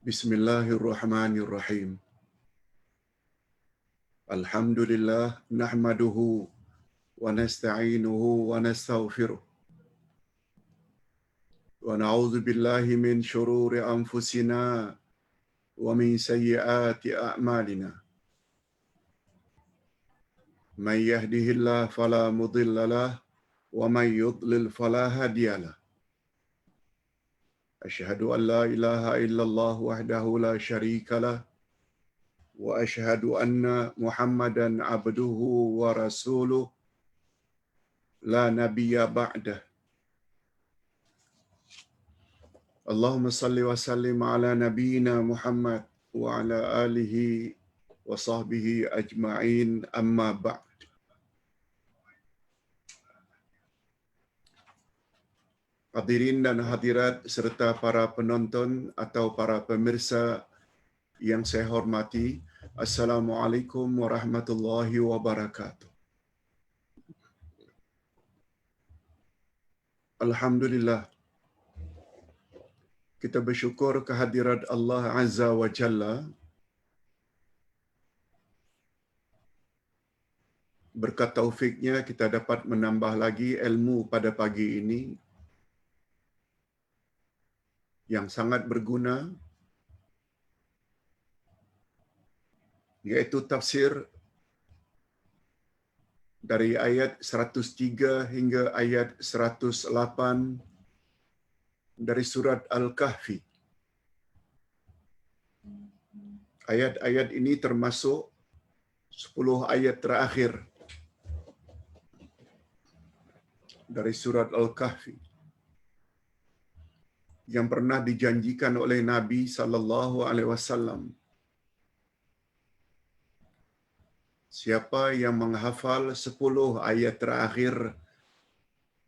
Bismillahirrahmanirrahim. Alhamdulillah nahmaduhu wa nasta'inuhu wa nastaghfiruh. Wa na'udzu billahi min shururi anfusina wa min sayyiati a'malina. Man yahdihillahu fala mudilla lahu wa man yudlil fala hadiya lahu. Asyhadu an la ilaha illallah wahdahu la syarika lahu wa asyhadu anna Muhammadan abduhu wa rasuluh la nabiyya ba'dah. Allahumma salli wa sallim ala nabiyyina Muhammad wa ala alihi wa sahbihi ajma'in, amma ba'd. Hadirin dan hadirat serta para penonton atau para pemirsa yang saya hormati, Assalamualaikum warahmatullahi wabarakatuh. Alhamdulillah, kita bersyukur kehadirat Allah Azza wa Jalla. Berkat taufiknya kita dapat menambah lagi ilmu pada pagi ini yang sangat berguna, yaitu tafsir dari ayat 103 hingga ayat 108 dari surat Al-Kahfi. Ayat-ayat ini termasuk 10 ayat terakhir dari surat Al-Kahfi yang pernah dijanjikan oleh Nabi sallallahu alaihi wasallam. Siapa yang menghafal 10 ayat terakhir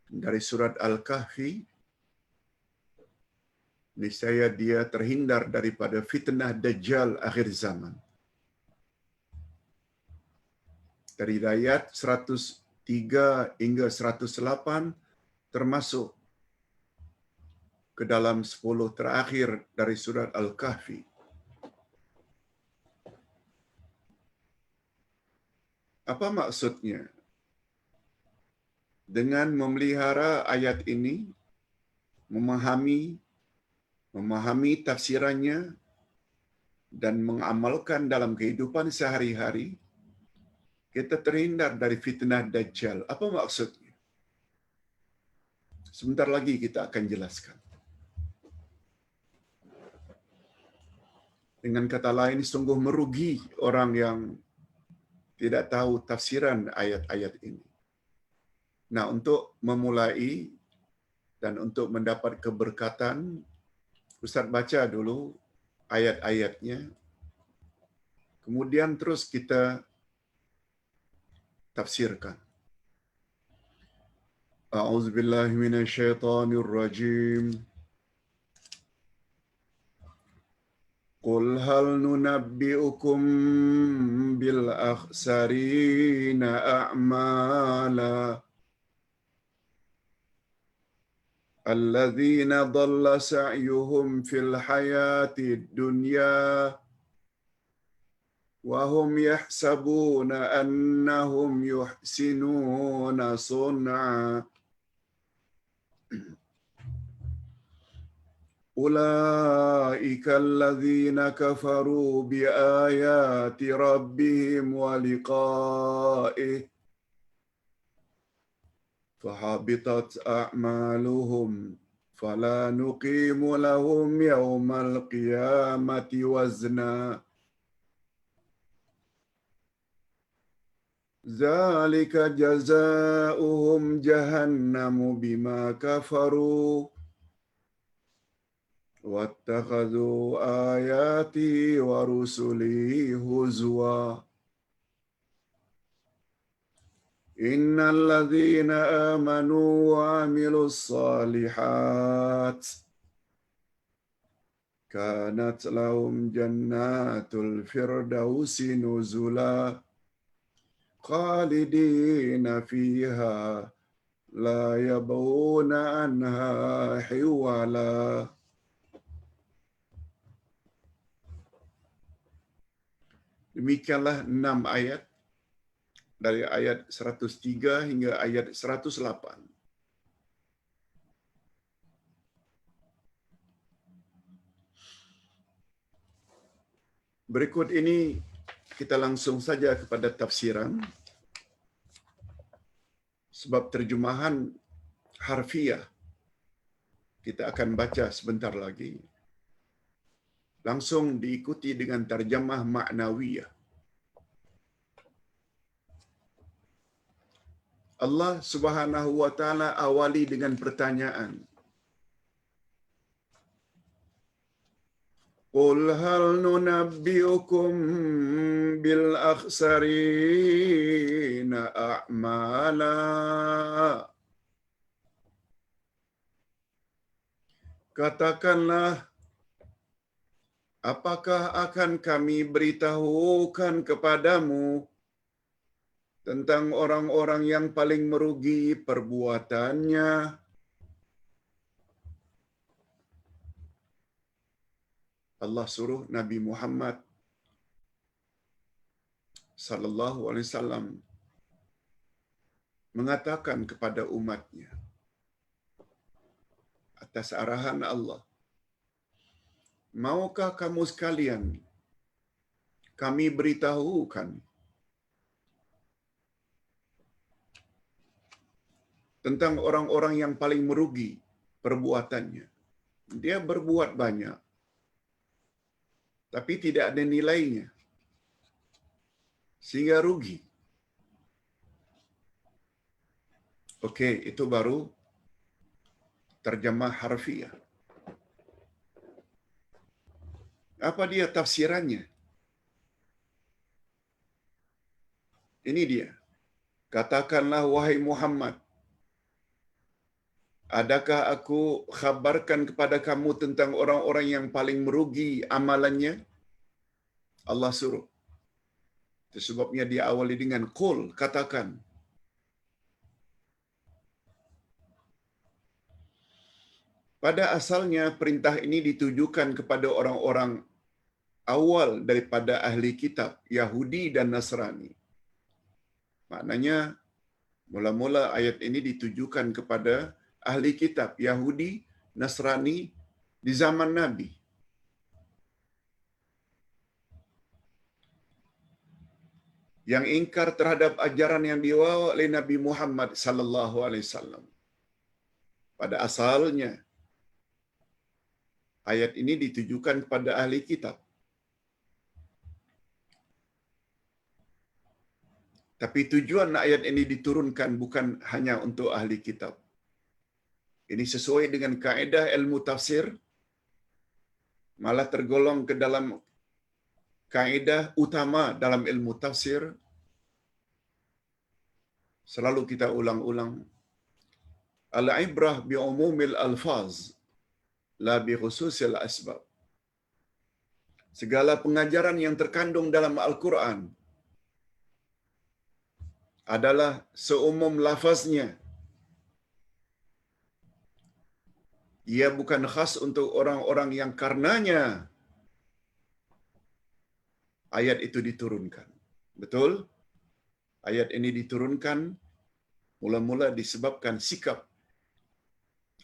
dari surat Al-Kahfi, niscaya dia terhindar daripada fitnah Dajjal akhir zaman. Dari ayat 103 hingga 108 termasuk ke dalam 10 terakhir dari surat Al-Kahfi. Apa maksudnya? Dengan memelihara ayat ini, memahami tafsirannya dan mengamalkan dalam kehidupan sehari-hari, kita terhindar dari fitnah Dajjal. Apa maksudnya? Sebentar lagi kita akan jelaskan. Dengan kata lain, sungguh merugi orang yang tidak tahu tafsiran ayat-ayat ini. Nah, untuk memulai dan untuk mendapat keberkatan, Ustaz baca dulu ayat-ayatnya. Kemudian terus kita tafsirkan. A'udzubillahi minasyaitonirrajim. Qul hal nunabbi'ukum bil akhsarina a'mala alladzina dhalla sa'yuhum fil hayatid dunya wa hum yahsabuna annahum yuhsinuna sun'a. Ulaika alladzina kafaru bi ayati rabbihim wa liqa'ih fahabitat a'maluhum fala nuqimu lahum yawmal qiyamati wazna. Zalika jazaohum jahannamu bima kafaru wattakhadhu ayati wa rusuli huzwa. Innal ladzina amanu wa 'amilus shalihat kanat lahum jannatul firdausi nuzula khalidina fiha la yabghuna anha hiwala. Demikianlah 6 ayat dari ayat 103 hingga ayat 108. Berikut ini kita langsung saja kepada tafsiran, sebab terjemahan harfiah kita akan baca sebentar lagi. Langsung diikuti dengan terjemah maknawiyah. Allah Subhanahu wa taala awali dengan pertanyaan. Qul hal nunabbiukum bil akhsarina a'mala. Katakanlah, apakah akan kami beritahukan kepadamu tentang orang-orang yang paling merugi perbuatannya? Allah suruh Nabi Muhammad sallallahu alaihi wasallam mengatakan kepada umatnya atas arahan Allah, maukah kamu sekalian kami beritahukan tentang orang-orang yang paling merugi perbuatannya? Dia berbuat banyak, tapi tidak ada nilainya, sehingga rugi. Okey, itu baru terjemah harfiah. Apa dia tafsirannya? Ini dia. Katakanlah, wahai Muhammad, adakah aku khabarkan kepada kamu tentang orang-orang yang paling merugi amalannya? Allah suruh. Itu sebabnya dia awali dengan qul, katakan. Pada asalnya perintah ini ditujukan kepada orang-orang awal daripada ahli kitab, Yahudi dan Nasrani. Maknanya, mula-mula ayat ini ditujukan kepada ahli kitab, Yahudi, Nasrani di zaman Nabi. Yang ingkar terhadap ajaran yang dibawa oleh Nabi Muhammad sallallahu alaihi wasallam. Pada asalnya, ayat ini ditujukan kepada ahli kitab. Tapi tujuan ayat ini diturunkan bukan hanya untuk ahli kitab. Ini sesuai dengan kaedah ilmu tafsir, malah tergolong ke dalam kaedah utama dalam ilmu tafsir. Selalu kita ulang-ulang, al-ibrah bi umumil alfaz, la bi khususil asbab. Segala pengajaran yang terkandung dalam Al-Quran adalah seumum lafaznya. Ia bukan khas untuk orang-orang yang karenanya ayat itu diturunkan. Betul? Ayat ini diturunkan mula-mula disebabkan sikap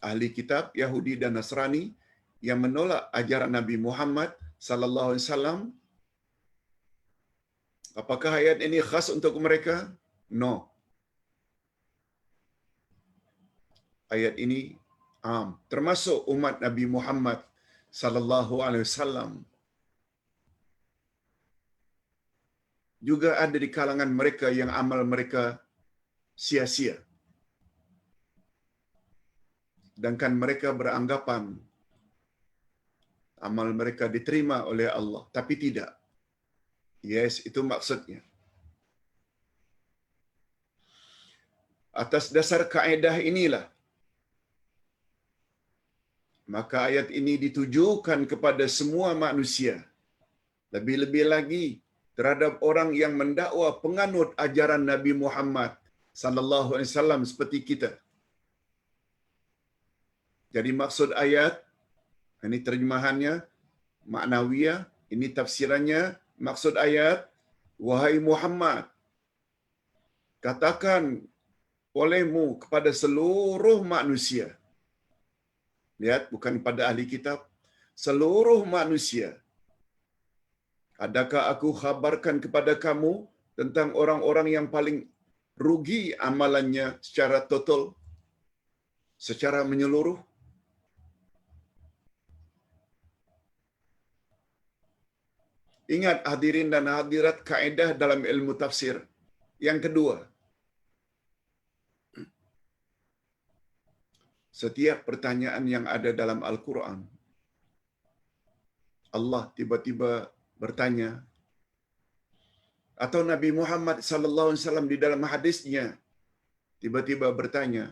ahli kitab Yahudi dan Nasrani yang menolak ajaran Nabi Muhammad sallallahu alaihi wasallam. Apakah ayat ini khas untuk mereka? No. Ayat ini termasuk umat Nabi Muhammad sallallahu alaihi wasallam. Juga ada di kalangan mereka yang amal mereka sia-sia. Sedangkan mereka beranggapan amal mereka diterima oleh Allah, tapi tidak. Yes, itu maksudnya. Atas dasar kaedah inilah, maka ayat ini ditujukan kepada semua manusia. Lebih-lebih lagi terhadap orang yang mendakwa penganut ajaran Nabi Muhammad sallallahu alaihi wasallam seperti kita. Jadi maksud ayat, ini terjemahannya maknawiyah, ini tafsirannya, maksud ayat Wahai Muhammad, katakan olehmu kepada seluruh manusia. Lihat, bukan pada ahli kitab, seluruh manusia. Adakah aku khabarkan kepada kamu tentang orang-orang yang paling rugi amalannya secara total, secara menyeluruh? Ingat hadirin dan hadirat, kaedah dalam ilmu tafsir. Yang kedua, setiap pertanyaan yang ada dalam Al-Quran, Allah tiba-tiba bertanya, atau Nabi Muhammad sallallahu alaihi wasallam di dalam hadisnya tiba-tiba bertanya,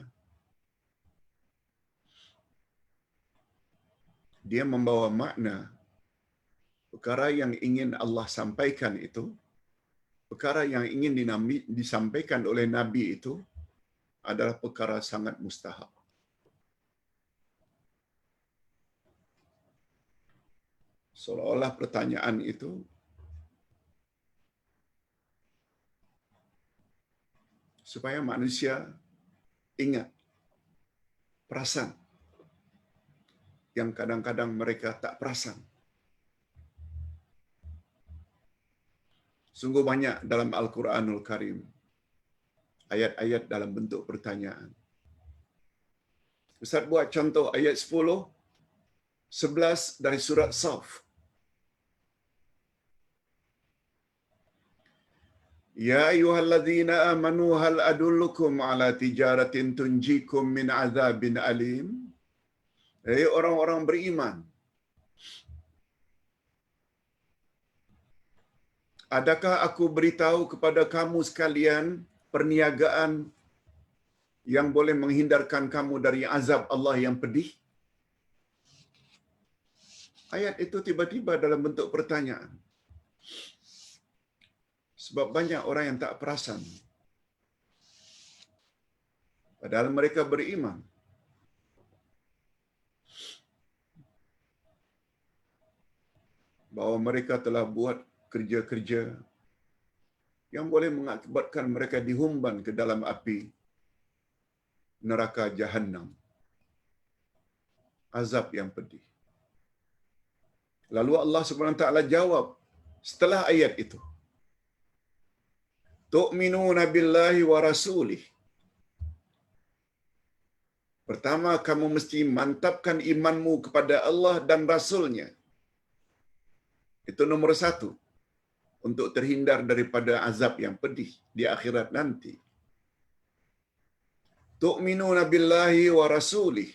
dia membawa makna perkara yang ingin Allah sampaikan itu, perkara yang ingin disampaikan oleh Nabi itu adalah perkara sangat mustahak. Seolah-olah pertanyaan itu supaya manusia ingat, perasan, yang kadang-kadang mereka tak perasan. Sungguh banyak dalam Al-Quranul Karim ayat-ayat dalam bentuk pertanyaan. Ustaz buat contoh ayat 10, 11 dari surat Saf. Ya ayyuhalladzina amanu hal adullukum ala tijaratin tunjikum min azabin alim. Hai orang-orang beriman, adakah aku beritahu kepada kamu sekalian perniagaan yang boleh menghindarkan kamu dari azab Allah yang pedih? Ayat itu tiba-tiba dalam bentuk pertanyaan. Sebab banyak orang yang tak perasan, padahal mereka beriman. Bahawa mereka telah buat kerja-kerja yang boleh mengakibatkan mereka dihumban ke dalam api neraka Jahannam. Azab yang pedih. Lalu Allah SWT jawab setelah ayat itu, tu'minuna billahi wa rasulih. Pertama, kamu mesti mantapkan imanmu kepada Allah dan Rasulnya. Itu nomor satu, untuk terhindar daripada azab yang pedih di akhirat nanti. Tu'minuna billahi wa rasulih.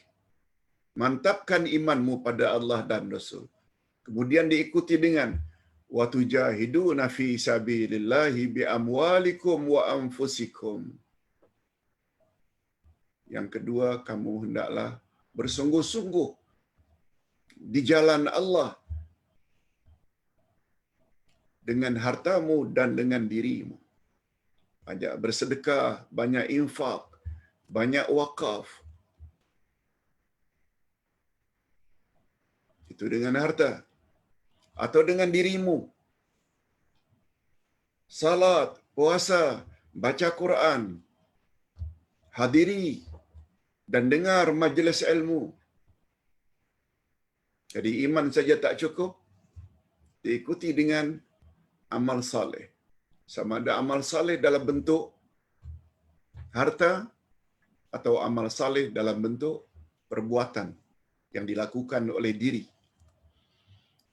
Mantapkan imanmu pada Allah dan Rasul. Kemudian diikuti dengan wa tujahiduna fi sabilillahi bi amwalikum wa anfusikum. Yang kedua, kamu hendaklah bersungguh-sungguh di jalan Allah dengan hartamu dan dengan dirimu. Banyak bersedekah, banyak infak, banyak wakaf. Itu dengan harta. Atau dengan dirimu. Salat, puasa, baca Quran, hadiri dan dengar majlis ilmu. Jadi iman saja tak cukup, diikuti dengan amal saleh. Sama ada amal saleh dalam bentuk harta atau amal saleh dalam bentuk perbuatan yang dilakukan oleh diri.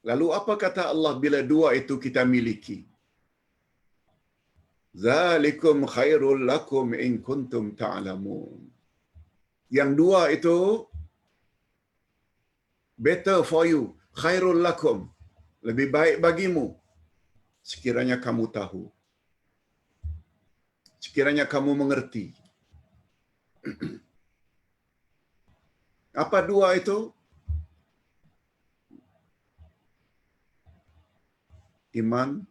Lalu apa kata Allah bila dua itu kita miliki? Zalikum khairul lakum in kuntum ta'lamun. Yang dua itu better for you, khairul lakum, lebih baik bagimu sekiranya kamu tahu, sekiranya kamu mengerti. Apa dua itu? Iman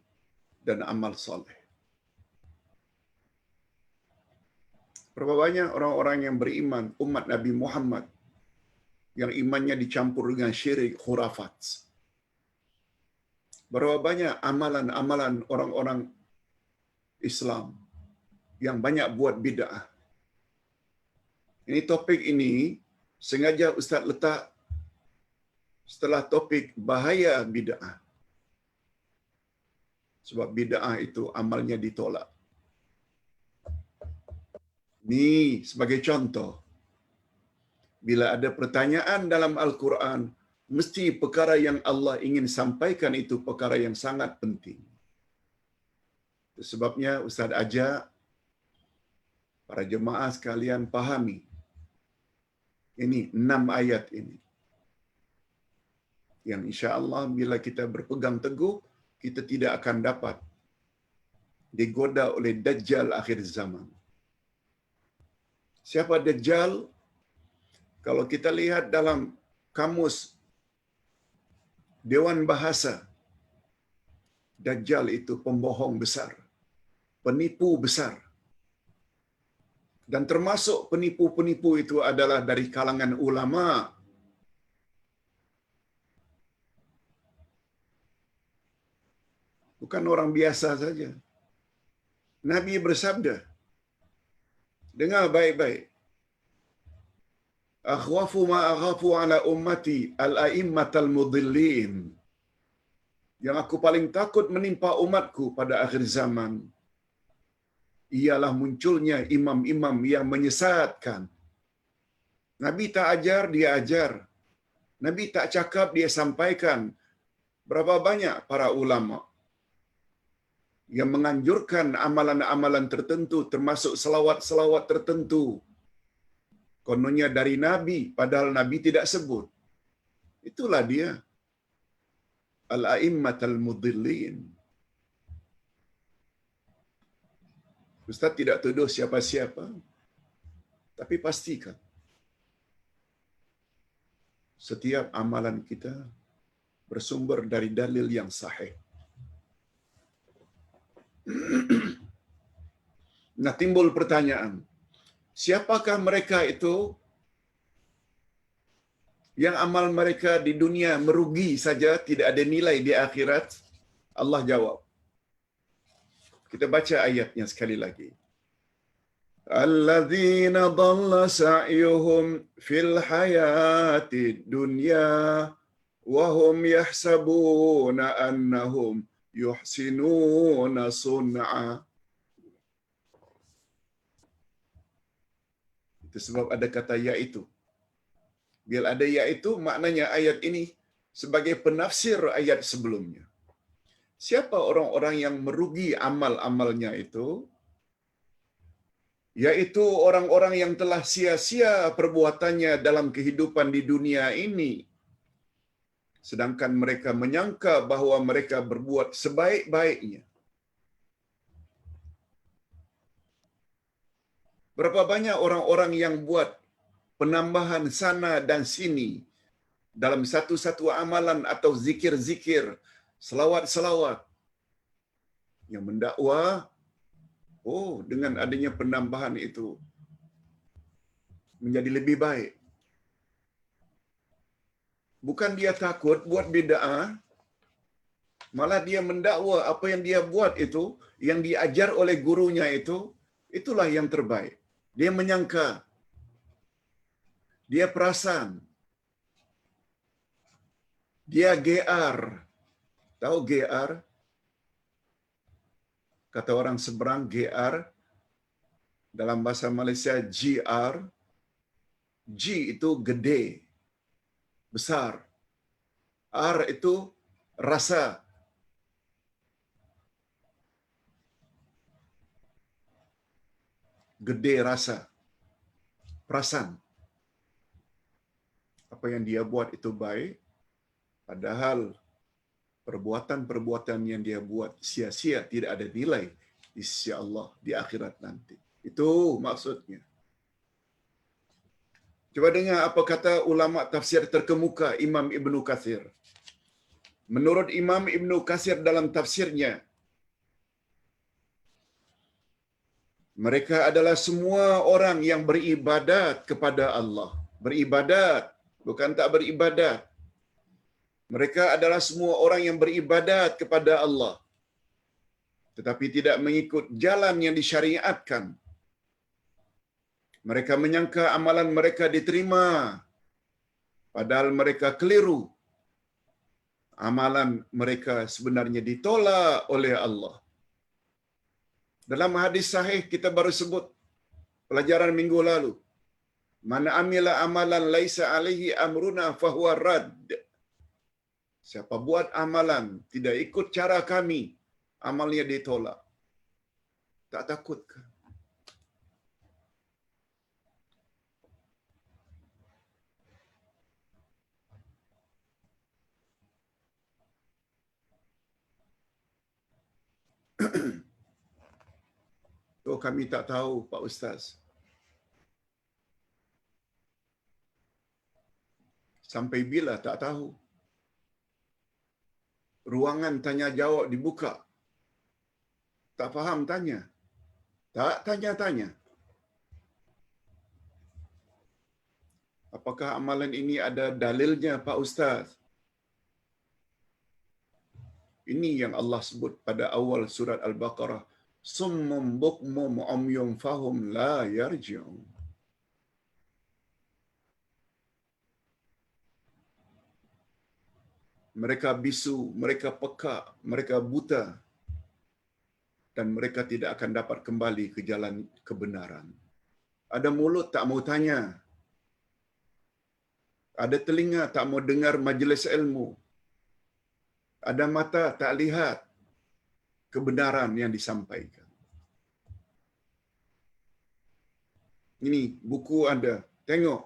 dan amal soleh. Berapa banyak orang-orang yang beriman, umat Nabi Muhammad, yang imannya dicampur dengan syirik, khurafat. Berapa banyak amalan-amalan orang-orang Islam yang banyak buat bid'ah. Ini topik ini sengaja Ustaz letak setelah topik bahaya bid'ah. Sebab bid'ah itu amalnya ditolak. Ni sebagai contoh. Bila ada pertanyaan dalam Al-Quran, mesti perkara yang Allah ingin sampaikan itu perkara yang sangat penting. Sebabnya Ustaz ajak para jemaah sekalian pahami ini 6 ayat ini. Yang insya-Allah bila kita berpegang teguh, kita tidak akan dapat digoda oleh Dajjal akhir zaman. Siapa Dajjal? Kalau kita lihat dalam kamus Dewan Bahasa, Dajjal itu pembohong besar, penipu besar. Dan termasuk penipu-penipu itu adalah dari kalangan ulama. Bukan orang biasa saja. Nabi bersabda, dengar baik-baik. Akhwafu ma akhafu ala ummati al-a'immatal mudhillin. Yang aku paling takut menimpa umatku pada akhir zaman ialah munculnya imam-imam yang menyesatkan. Nabi tak ajar, dia ajar. Nabi tak cakap, dia sampaikan. Berapa banyak para ulama yang menganjurkan amalan-amalan tertentu, termasuk selawat-selawat tertentu. Kononnya dari Nabi, padahal Nabi tidak sebut. Itulah dia. Al-a'immatal mudhillin. Ustaz tidak tuduh siapa-siapa, tapi pastikan setiap amalan kita bersumber dari dalil yang sahih. Nah, timbul pertanyaan, siapakah mereka itu yang amal mereka di dunia merugi saja, tidak ada nilai di akhirat? Allah jawab. Kita baca ayatnya sekali lagi. Alladzina dhalla sa'yuhum fil hayati dunya wa hum yahsabuna annahum yuhsinuna sun'a. Itu sebab ada kata yaitu. Bila ada yaitu, maknanya ayat ini sebagai penafsir ayat sebelumnya. Siapa orang-orang yang merugi amal-amalnya itu? Yaitu orang-orang yang telah sia-sia perbuatannya dalam kehidupan di dunia ini. Sedangkan mereka menyangka bahawa mereka berbuat sebaik-baiknya. Berapa banyak orang-orang yang buat penambahan sana dan sini dalam satu-satu amalan atau zikir-zikir, selawat-selawat yang mendakwa, oh, dengan adanya penambahan itu menjadi lebih baik. Bukan dia takut buat bid'ah, malah dia mendakwa apa yang dia buat itu, yang diajar oleh gurunya itu, itulah yang terbaik. Dia menyangka, dia perasan, dia GR. Tahu GR? Kata orang seberang GR, dalam bahasa Malaysia GR. G itu gede, besar. R itu rasa. Gede rasa, perasan. Apa yang dia buat itu baik, padahal perbuatan-perbuatan yang dia buat sia-sia, tidak ada nilai di sisi Allah di akhirat nanti. Itu maksudnya. Coba dengar apa kata ulama tafsir terkemuka Imam Ibnu Katsir. Menurut Imam Ibnu Katsir dalam tafsirnya, mereka adalah semua orang yang beribadat kepada Allah. Beribadat, bukan tak beribadat. Mereka adalah semua orang yang beribadat kepada Allah. tetapi tidak mengikut jalan yang disyariatkan. Mereka menyangka amalan mereka diterima, padahal mereka keliru. Amalan mereka sebenarnya ditolak oleh Allah. Dalam hadis sahih kita baru sebut pelajaran minggu lalu. Man amila amalan laisa alaihi amruna fahuwa radd. Siapa buat amalan tidak ikut cara kami, amalnya ditolak. Tak takut ke? Oh, kami tak tahu, Pak Ustaz. Sampai bila tak tahu? Ruangan tanya jawab dibuka. Tak faham tanya. Tak tanya-tanya. Apakah amalan ini ada dalilnya, Pak Ustaz? Ini yang Allah sebut pada awal surat Al-Baqarah. Summum bukmum umyum fahum la yarji'un. Mereka bisu, mereka pekak, mereka buta, dan mereka tidak akan dapat kembali ke jalan kebenaran. Ada mulut tak mau tanya. Ada telinga tak mau dengar majlis ilmu. Ada mata tak lihat kebenaran yang disampaikan. Ini buku ada. Tengok.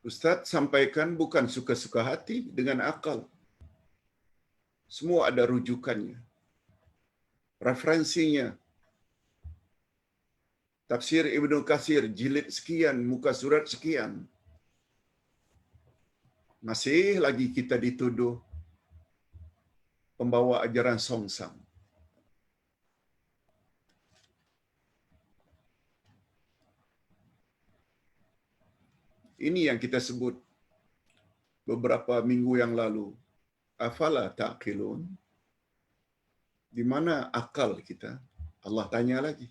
Ustaz sampaikan bukan suka-suka hati dengan akal. Semua ada rujukannya. Referensinya. Tafsir Ibnu Katsir jilid sekian, muka surat sekian. Masih lagi kita dituduh pembawa ajaran songsang. Ini yang kita sebut beberapa minggu yang lalu. Afala taqilun? Di mana akal kita? Allah tanya lagi.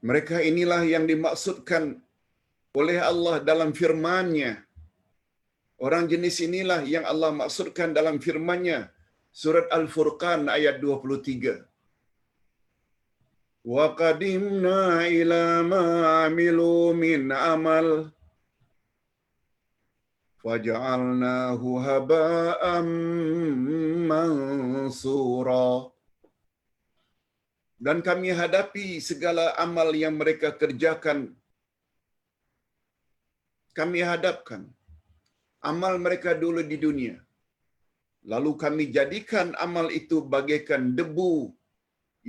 Mereka inilah yang dimaksudkan oleh Allah dalam firman-Nya. Orang jenis inilah yang Allah maksudkan dalam firman-Nya. Surat Al-Furqan ayat 23. Wa qadimna ila ma amilu min amal faja'alnahu haba'am mansura. Dan kami hadapi segala amal yang mereka kerjakan. Kami hadapkan amal mereka dulu di dunia. Lalu kami jadikan amal itu bagaikan debu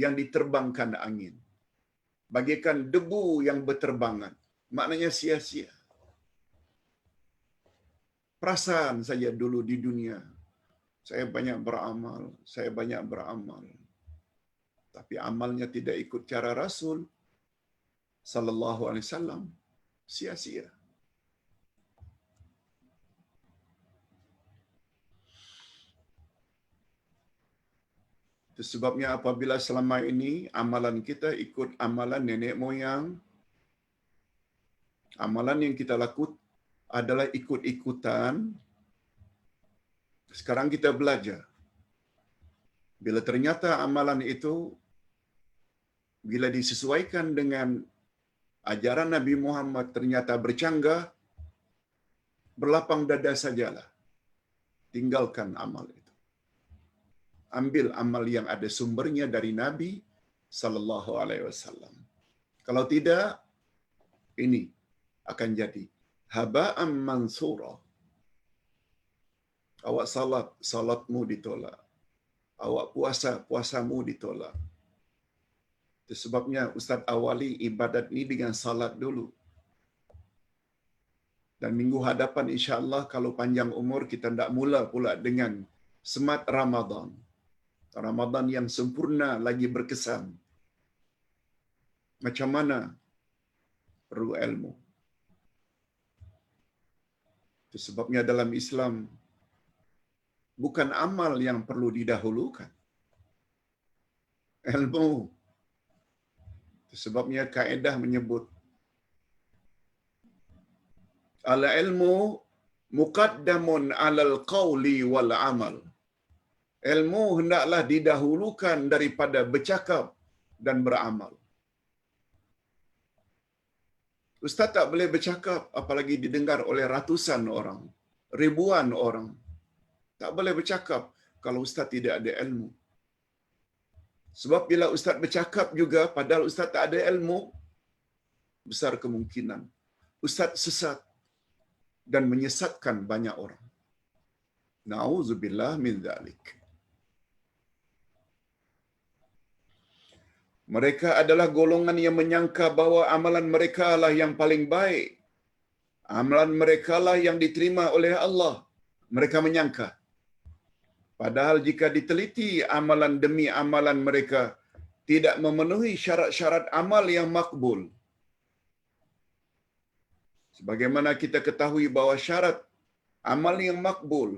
yang diterbangkan angin. Bagaikan debu yang berterbangan. Maknanya sia-sia. Perasaan saja dulu di dunia. Saya banyak beramal. Saya banyak beramal. Tapi amalnya tidak ikut cara Rasul sallallahu alaihi wasallam. Sia-sia. Itu sebabnya apabila selama ini amalan kita ikut amalan nenek moyang, amalan yang kita lakukan adalah ikut-ikutan, sekarang kita belajar. Bila ternyata amalan itu, bila disesuaikan dengan ajaran Nabi Muhammad ternyata bercanggah, berlapang dada sajalah. Tinggalkan amal itu. Ambil amal yang ada sumbernya dari Nabi sallallahu alaihi wasallam. Kalau tidak, ini akan jadi haba'an mansura. Awak salat, salatmu ditolak. Awak puasa, puasamu ditolak. Itu sebabnya Ustaz awali ibadat ini dengan salat dulu. Dan minggu hadapan insya-Allah kalau panjang umur kita tidak mula pula dengan semat Ramadan. Ramadan yang sempurna lagi berkesan. Macam mana? Perlu ilmu. Itu Sebabnya dalam Islam bukan amal yang perlu didahulukan, ilmu. Sebabnya kaedah menyebut al-ilmu muqaddamun 'alal qawli wal 'amal. Ilmu hendaklah didahulukan daripada bercakap dan beramal. Ustaz tak boleh bercakap apalagi didengar oleh ratusan orang, ribuan orang. Tak boleh bercakap kalau ustaz tidak ada ilmu. Sebab bila ustaz bercakap juga padahal ustaz tak ada ilmu, besar kemungkinan ustaz sesat dan menyesatkan banyak orang. Nauzubillah min dzalik. Mereka adalah golongan yang menyangka bahawa amalan mereka lah yang paling baik. Amalan mereka lah yang diterima oleh Allah. Mereka menyangka. Padahal jika diteliti amalan demi amalan mereka tidak memenuhi syarat-syarat amal yang makbul. Sebagaimana kita ketahui bahawa syarat amal yang makbul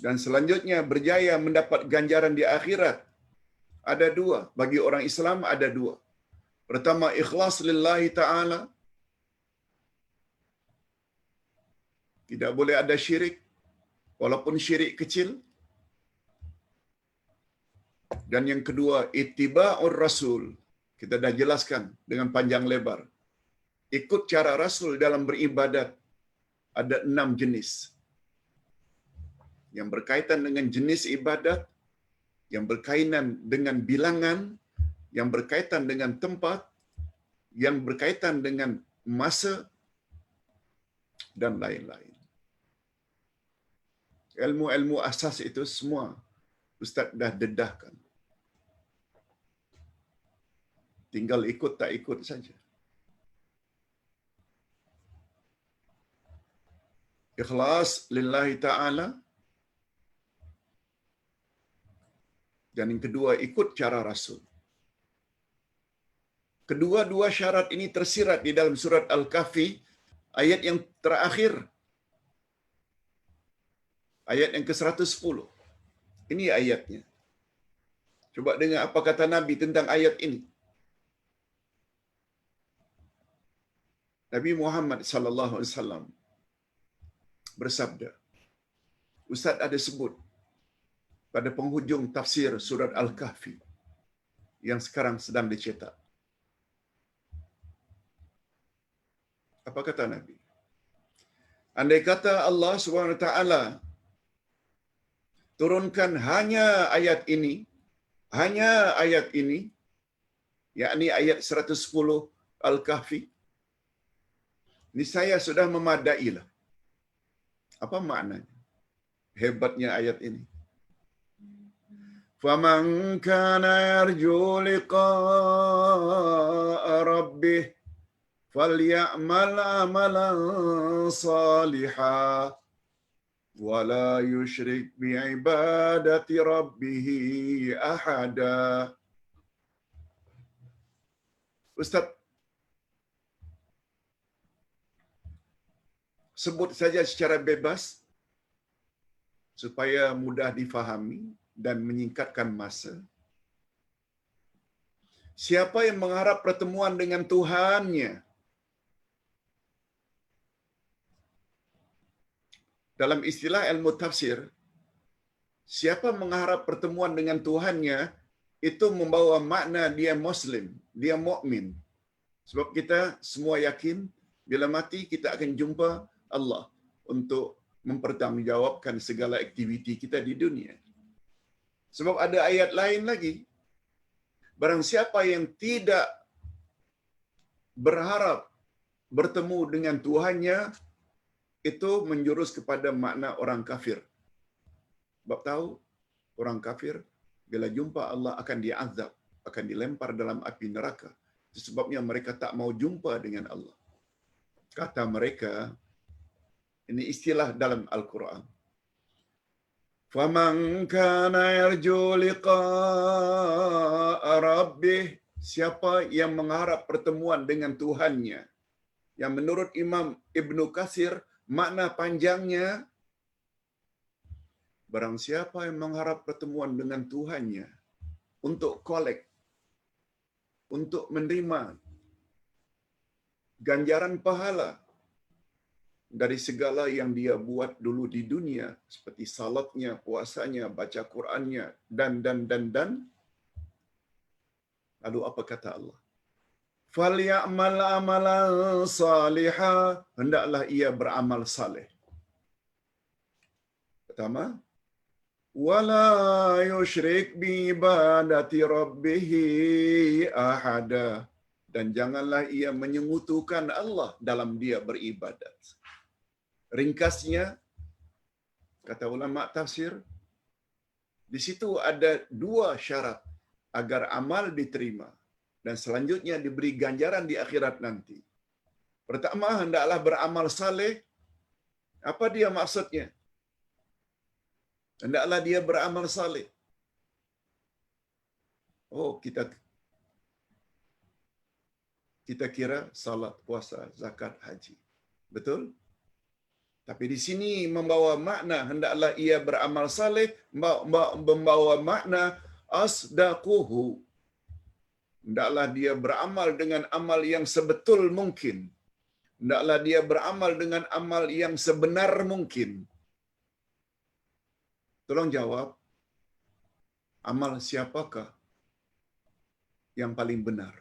dan selanjutnya berjaya mendapat ganjaran di akhirat ada dua. Bagi orang Islam ada dua. Pertama, ikhlas lillahi ta'ala. Tidak boleh ada syirik, walaupun syirik kecil. Dan yang kedua, ittiba'ur rasul. Kita dah jelaskan dengan panjang lebar. Ikut cara Rasul dalam beribadat. Ada 6 jenis. Yang berkaitan dengan jenis ibadat, yang berkaitan dengan bilangan, yang berkaitan dengan tempat, yang berkaitan dengan masa, dan lain-lain. Ilmu-ilmu asas itu semua Ustaz dah dedahkan. Tinggal ikut tak ikut saja. Ikhlas lillahi ta'ala. Dan yang kedua, ikut cara Rasul. Kedua-dua syarat ini tersirat di dalam surat Al-Kahfi, ayat yang terakhir. Ayat yang ke-110. Ini ayatnya. Coba dengar apa kata Nabi tentang ayat ini. Nabi Muhammad sallallahu alaihi wasallam bersabda. Ustaz ada sebut pada penghujung tafsir surat Al-Kahfi yang sekarang sedang dicetak. Apa kata Nabi? Andai kata Allah SWT turunkan hanya ayat ini, yakni ayat 110 Al-Kahfi, niscaya sudah memadailah. Apa maknanya? Hebatnya ayat ini. Faman kana yarju liqa'a rabbih falyamal amalan salihan wa la yusyrik bi'ibadati rabbih ahada. Ustaz, sebut saja secara bebas supaya mudah difahami dan menyingkatkan masa. Siapa yang mengharap pertemuan dengan Tuhannya? Dalam istilah ilmu tafsir, siapa mengharap pertemuan dengan Tuhannya itu membawa makna dia Muslim, dia mukmin. Sebab kita semua yakin bila mati kita akan jumpa Allah untuk mempertanggungjawabkan segala aktiviti kita di dunia. Sebab ada ayat lain lagi. Barang siapa yang tidak berharap bertemu dengan Tuhannya, itu menjurus kepada makna orang kafir. Sebab tahu, orang kafir bila jumpa Allah akan diazab, akan dilempar dalam api neraka. Sebabnya mereka tak mau jumpa dengan Allah. Kata mereka, ini istilah dalam Al-Quran. Faman kana yarju liqa'a rabbih, siapa yang mengharap pertemuan dengan Tuhannya. Yang menurut Imam Ibnu Katsir Makna panjangnya, barang siapa yang mengharap pertemuan dengan Tuhannya untuk kolek, untuk menerima ganjaran pahala dari segala yang dia buat dulu di dunia, seperti salatnya, puasanya, baca Qur'annya, dan. Lalu apa kata Allah? Falyamal amalan salihah, hendaklah ia beramal saleh. Pertama, wala yusyrik bi ibadati rabbih ahada, dan janganlah ia menyekutukan Allah dalam dia beribadat. Ringkasnya, kata ulama tafsir, di situ ada dua syarat agar amal diterima dan selanjutnya diberi ganjaran di akhirat nanti. Pertama, hendaklah beramal saleh. Apa dia maksudnya? Hendaklah dia beramal saleh. Oh, kita kira salat, puasa, zakat, haji. Betul? Tapi di sini membawa makna hendaklah ia beramal saleh, membawa makna asdaquhu. Hendaklah dia beramal dengan amal yang sebetul mungkin. Hendaklah dia beramal dengan amal yang sebenar mungkin. Tolong jawab, amal siapakah yang paling benar?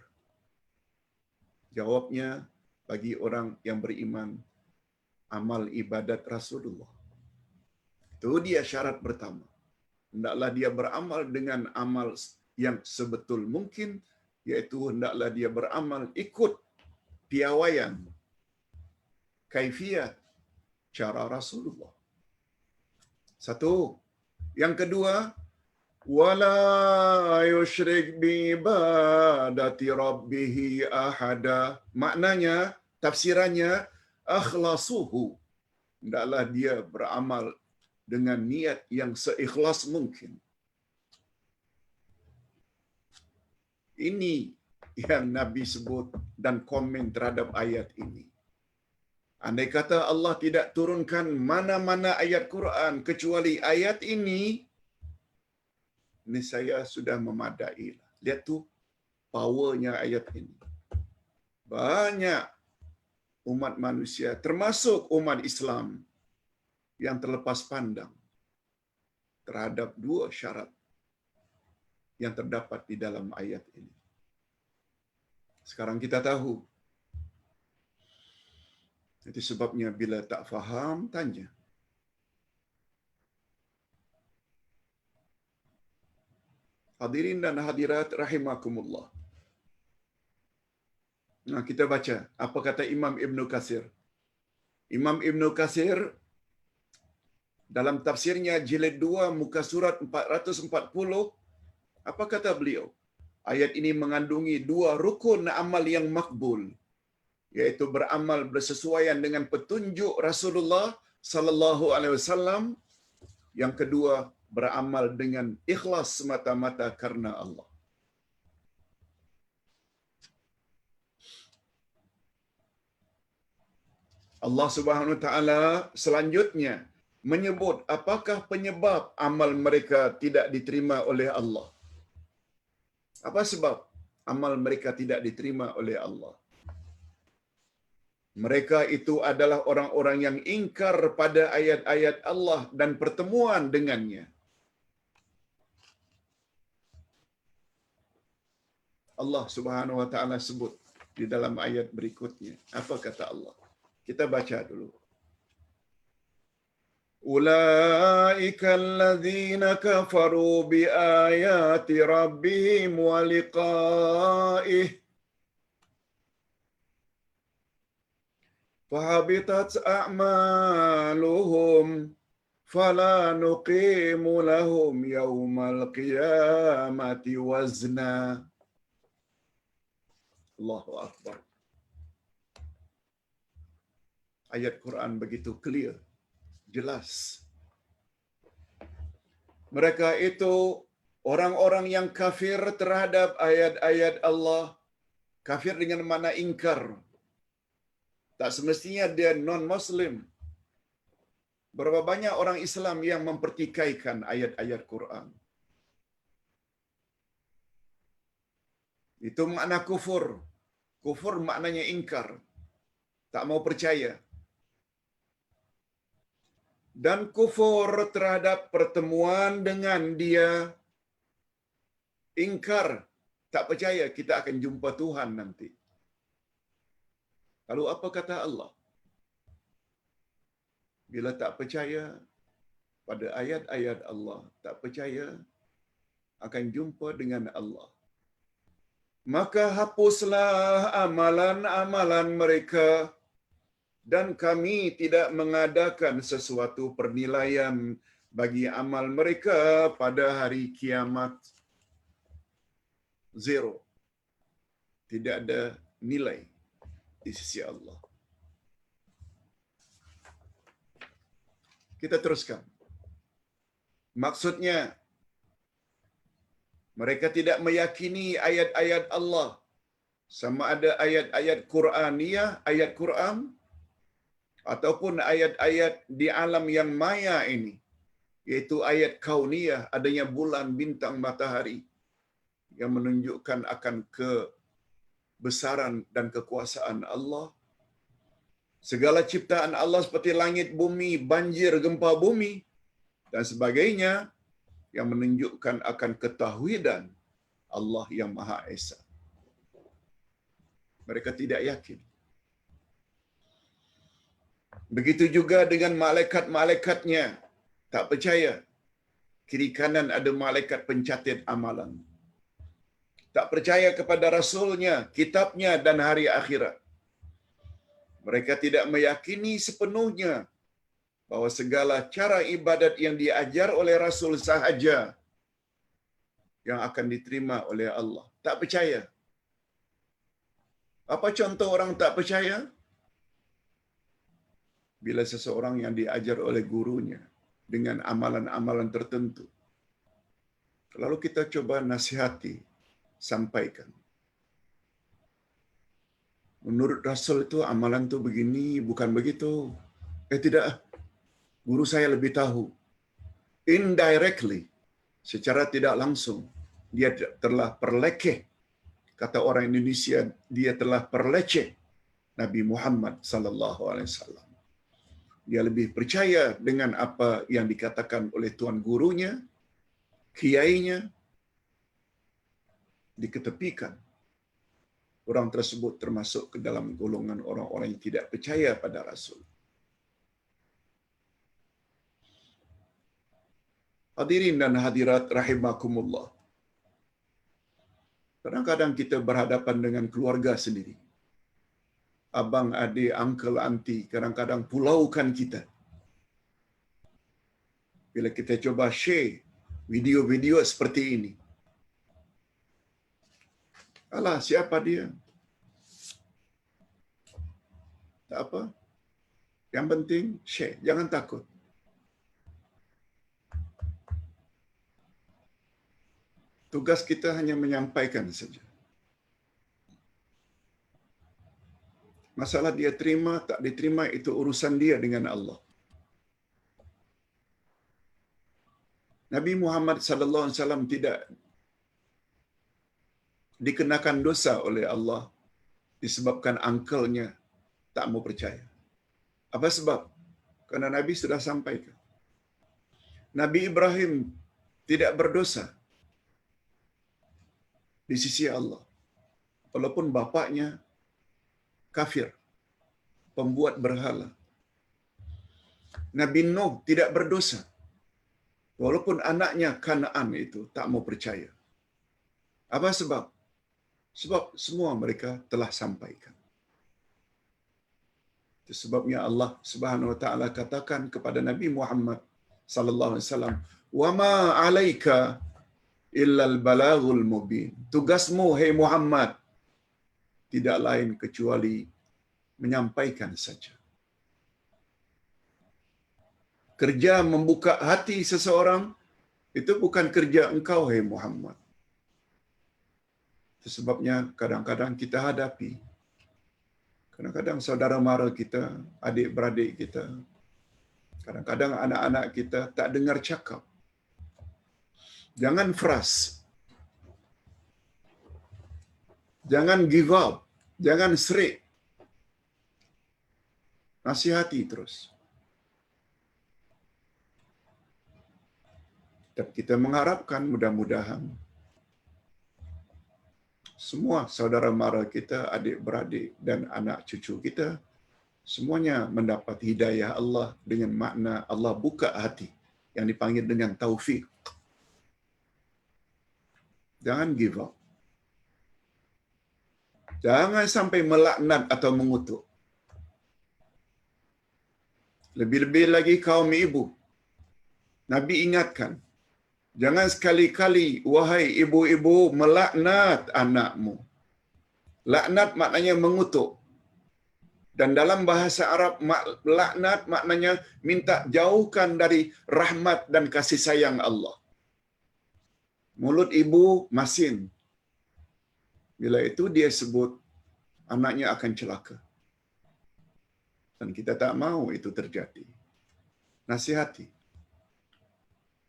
Jawabnya, bagi orang yang beriman, amal ibadat Rasulullah. Itu dia syarat pertama. Hendaklah dia beramal dengan amal yang sebetul mungkin, yaitu hendaklah dia beramal ikut piawaian, kaifiat, cara Rasulullah. Satu. Yang kedua, wala yusyrik bi ibadati rabbih ahada. Maknanya, tafsirannya, akhlasuhu. Hendaklah dia beramal dengan niat yang seikhlas mungkin. Ini yang Nabi sebut dan komen terhadap ayat ini. Andai kata Allah tidak turunkan mana-mana ayat Quran kecuali ayat ini saya sudah memadai. Lihat tu powernya ayat ini. Banyak umat manusia, termasuk umat Islam, yang terlepas pandang terhadap dua syarat yang terdapat di dalam ayat ini. Sekarang kita tahu. Itu sebabnya bila tak faham, tanya. Hadirin dan hadirat rahimakumullah. Nah, kita baca apa kata Imam Ibn Katsir. Imam Ibn Katsir dalam tafsirnya jilid 2 muka surat 440, apa kata beliau? Ayat ini mengandungi dua rukun amal yang makbul, yaitu beramal bersesuaian dengan petunjuk Rasulullah sallallahu alaihi wasallam. Yang kedua, beramal dengan ikhlas semata-mata karena Allah. Allah Subhanahu wa taala selanjutnya menyebut apakah penyebab amal mereka tidak diterima oleh Allah. Apa sebab amal mereka tidak diterima oleh Allah? Mereka itu adalah orang-orang yang ingkar pada ayat-ayat Allah dan pertemuan dengannya. Allah Subhanahu wa taala sebut di dalam ayat berikutnya. Apa kata Allah? Kita baca dulu. Ulaika alladzina kafaru bi ayati rabbihim wa liqa'ih fahabitat a'maluhum fala nuqimu lahum yaumal qiyamati wazna. Allahu akbar. Ayat Quran begitu clear, jelas. Mereka itu orang-orang yang kafir terhadap ayat-ayat Allah. Kafir dengan makna ingkar. Tak semestinya dia non-Muslim. Berapa banyak orang Islam yang mempertikaikan ayat-ayat Quran. Itu makna kufur. Kufur maknanya ingkar. Tak mau percaya. Dan kufur terhadap pertemuan dengan dia, ingkar, tak percaya kita akan jumpa Tuhan nanti. Lalu apa kata Allah? Bila tak percaya pada ayat-ayat Allah, tak percaya akan jumpa dengan Allah, maka hapuslah amalan-amalan mereka dan kami tidak mengadakan sesuatu pernilaian bagi amal mereka pada hari kiamat. Zero. Tidak ada nilai di sisi Allah. Kita teruskan. Maksudnya, mereka tidak meyakini ayat-ayat Allah, sama ada ayat-ayat Quraniyah, ayat Quran, ataupun ayat-ayat di alam yang maya ini, yaitu ayat kauniyah, adanya bulan, bintang, matahari, yang menunjukkan akan kebesaran dan kekuasaan Allah. Segala ciptaan Allah seperti langit, bumi, banjir, gempa bumi, dan sebagainya, yang menunjukkan akan ketauhidan Allah yang Maha Esa. Mereka tidak yakin. Begitu juga dengan malaikat-malaikatnya, tak percaya. Kiri kanan ada malaikat pencatat amalan. Tak percaya kepada Rasulnya, kitabnya, dan hari akhirat. Mereka tidak meyakini sepenuhnya bahawa segala cara ibadat yang diajar oleh Rasul sahaja yang akan diterima oleh Allah. Tak percaya. Apa contoh orang tak percaya? Bila seseorang yang diajar oleh gurunya dengan amalan-amalan tertentu, lalu kita coba nasihati, sampaikan. Menurut Rasul itu amalan itu begini, bukan begitu. Tidak, guru saya lebih tahu. Indirectly, secara tidak langsung, dia telah perlekeh. Kata orang Indonesia, dia telah perleceh Nabi Muhammad sallallahu alaihi wasallam. Dia lebih percaya dengan apa yang dikatakan oleh tuan gurunya, kiainya, diketepikan. Orang tersebut termasuk ke dalam golongan orang-orang yang tidak percaya pada Rasul. Hadirin dan hadirat rahimakumullah. Kadang-kadang kita berhadapan dengan keluarga sendiri. Abang, adik, uncle, auntie, kadang-kadang pulaukan kita. Bila kita coba share video-video seperti ini. Alah, siapa dia? Tak apa. Yang penting share, jangan takut. Tugas kita hanya menyampaikan saja. Masalah dia terima, tak diterima, itu urusan dia dengan Allah. Nabi Muhammad sallallahu alaihi wasallam tidak dikenakan dosa oleh Allah disebabkan uncle-nya tak mau percaya. Apa sebab? Karena Nabi sudah sampaikan. Nabi Ibrahim tidak berdosa di sisi Allah. Walaupun bapaknya kafir, pembuat berhala. Nabi Nuh tidak berdosa. Walaupun anaknya Kanaan itu tak mau percaya. Apa sebab? Sebab semua mereka telah sampaikan. Itu sebabnya Allah Subhanahu wa taala katakan kepada Nabi Muhammad sallallahu alaihi wasallam, "Wa ma 'alaika illal balaghul mubin." Tugasmu, hai Muhammad, tidak lain kecuali menyampaikan saja. Kerja membuka hati seseorang itu bukan kerja engkau, hai Muhammad. Itu sebabnya kadang-kadang kita hadapi, kadang-kadang saudara mara kita, adik-beradik kita, Kadang-kadang anak-anak kita tak dengar cakap. Jangan fras. Jangan give up. Jangan serik. Nasihati terus. Dan kita mengharapkan mudah-mudahan semua saudara mara kita, adik-beradik dan anak cucu kita semuanya mendapat hidayah Allah dengan makna Allah buka hati yang dipanggil dengan taufik. Jangan give up. Jangan sampai melaknat atau mengutuk. Lebih-lebih lagi kaum ibu. Nabi ingatkan, jangan sekali-kali wahai ibu-ibu melaknat anakmu. Laknat maknanya mengutuk. Dan dalam bahasa Arab, laknat maknanya minta jauhkan dari rahmat dan kasih sayang Allah. Mulut ibu masin. Bila itu dia sebut, anaknya akan celaka. Dan kita tak mahu itu terjadi. Nasihati.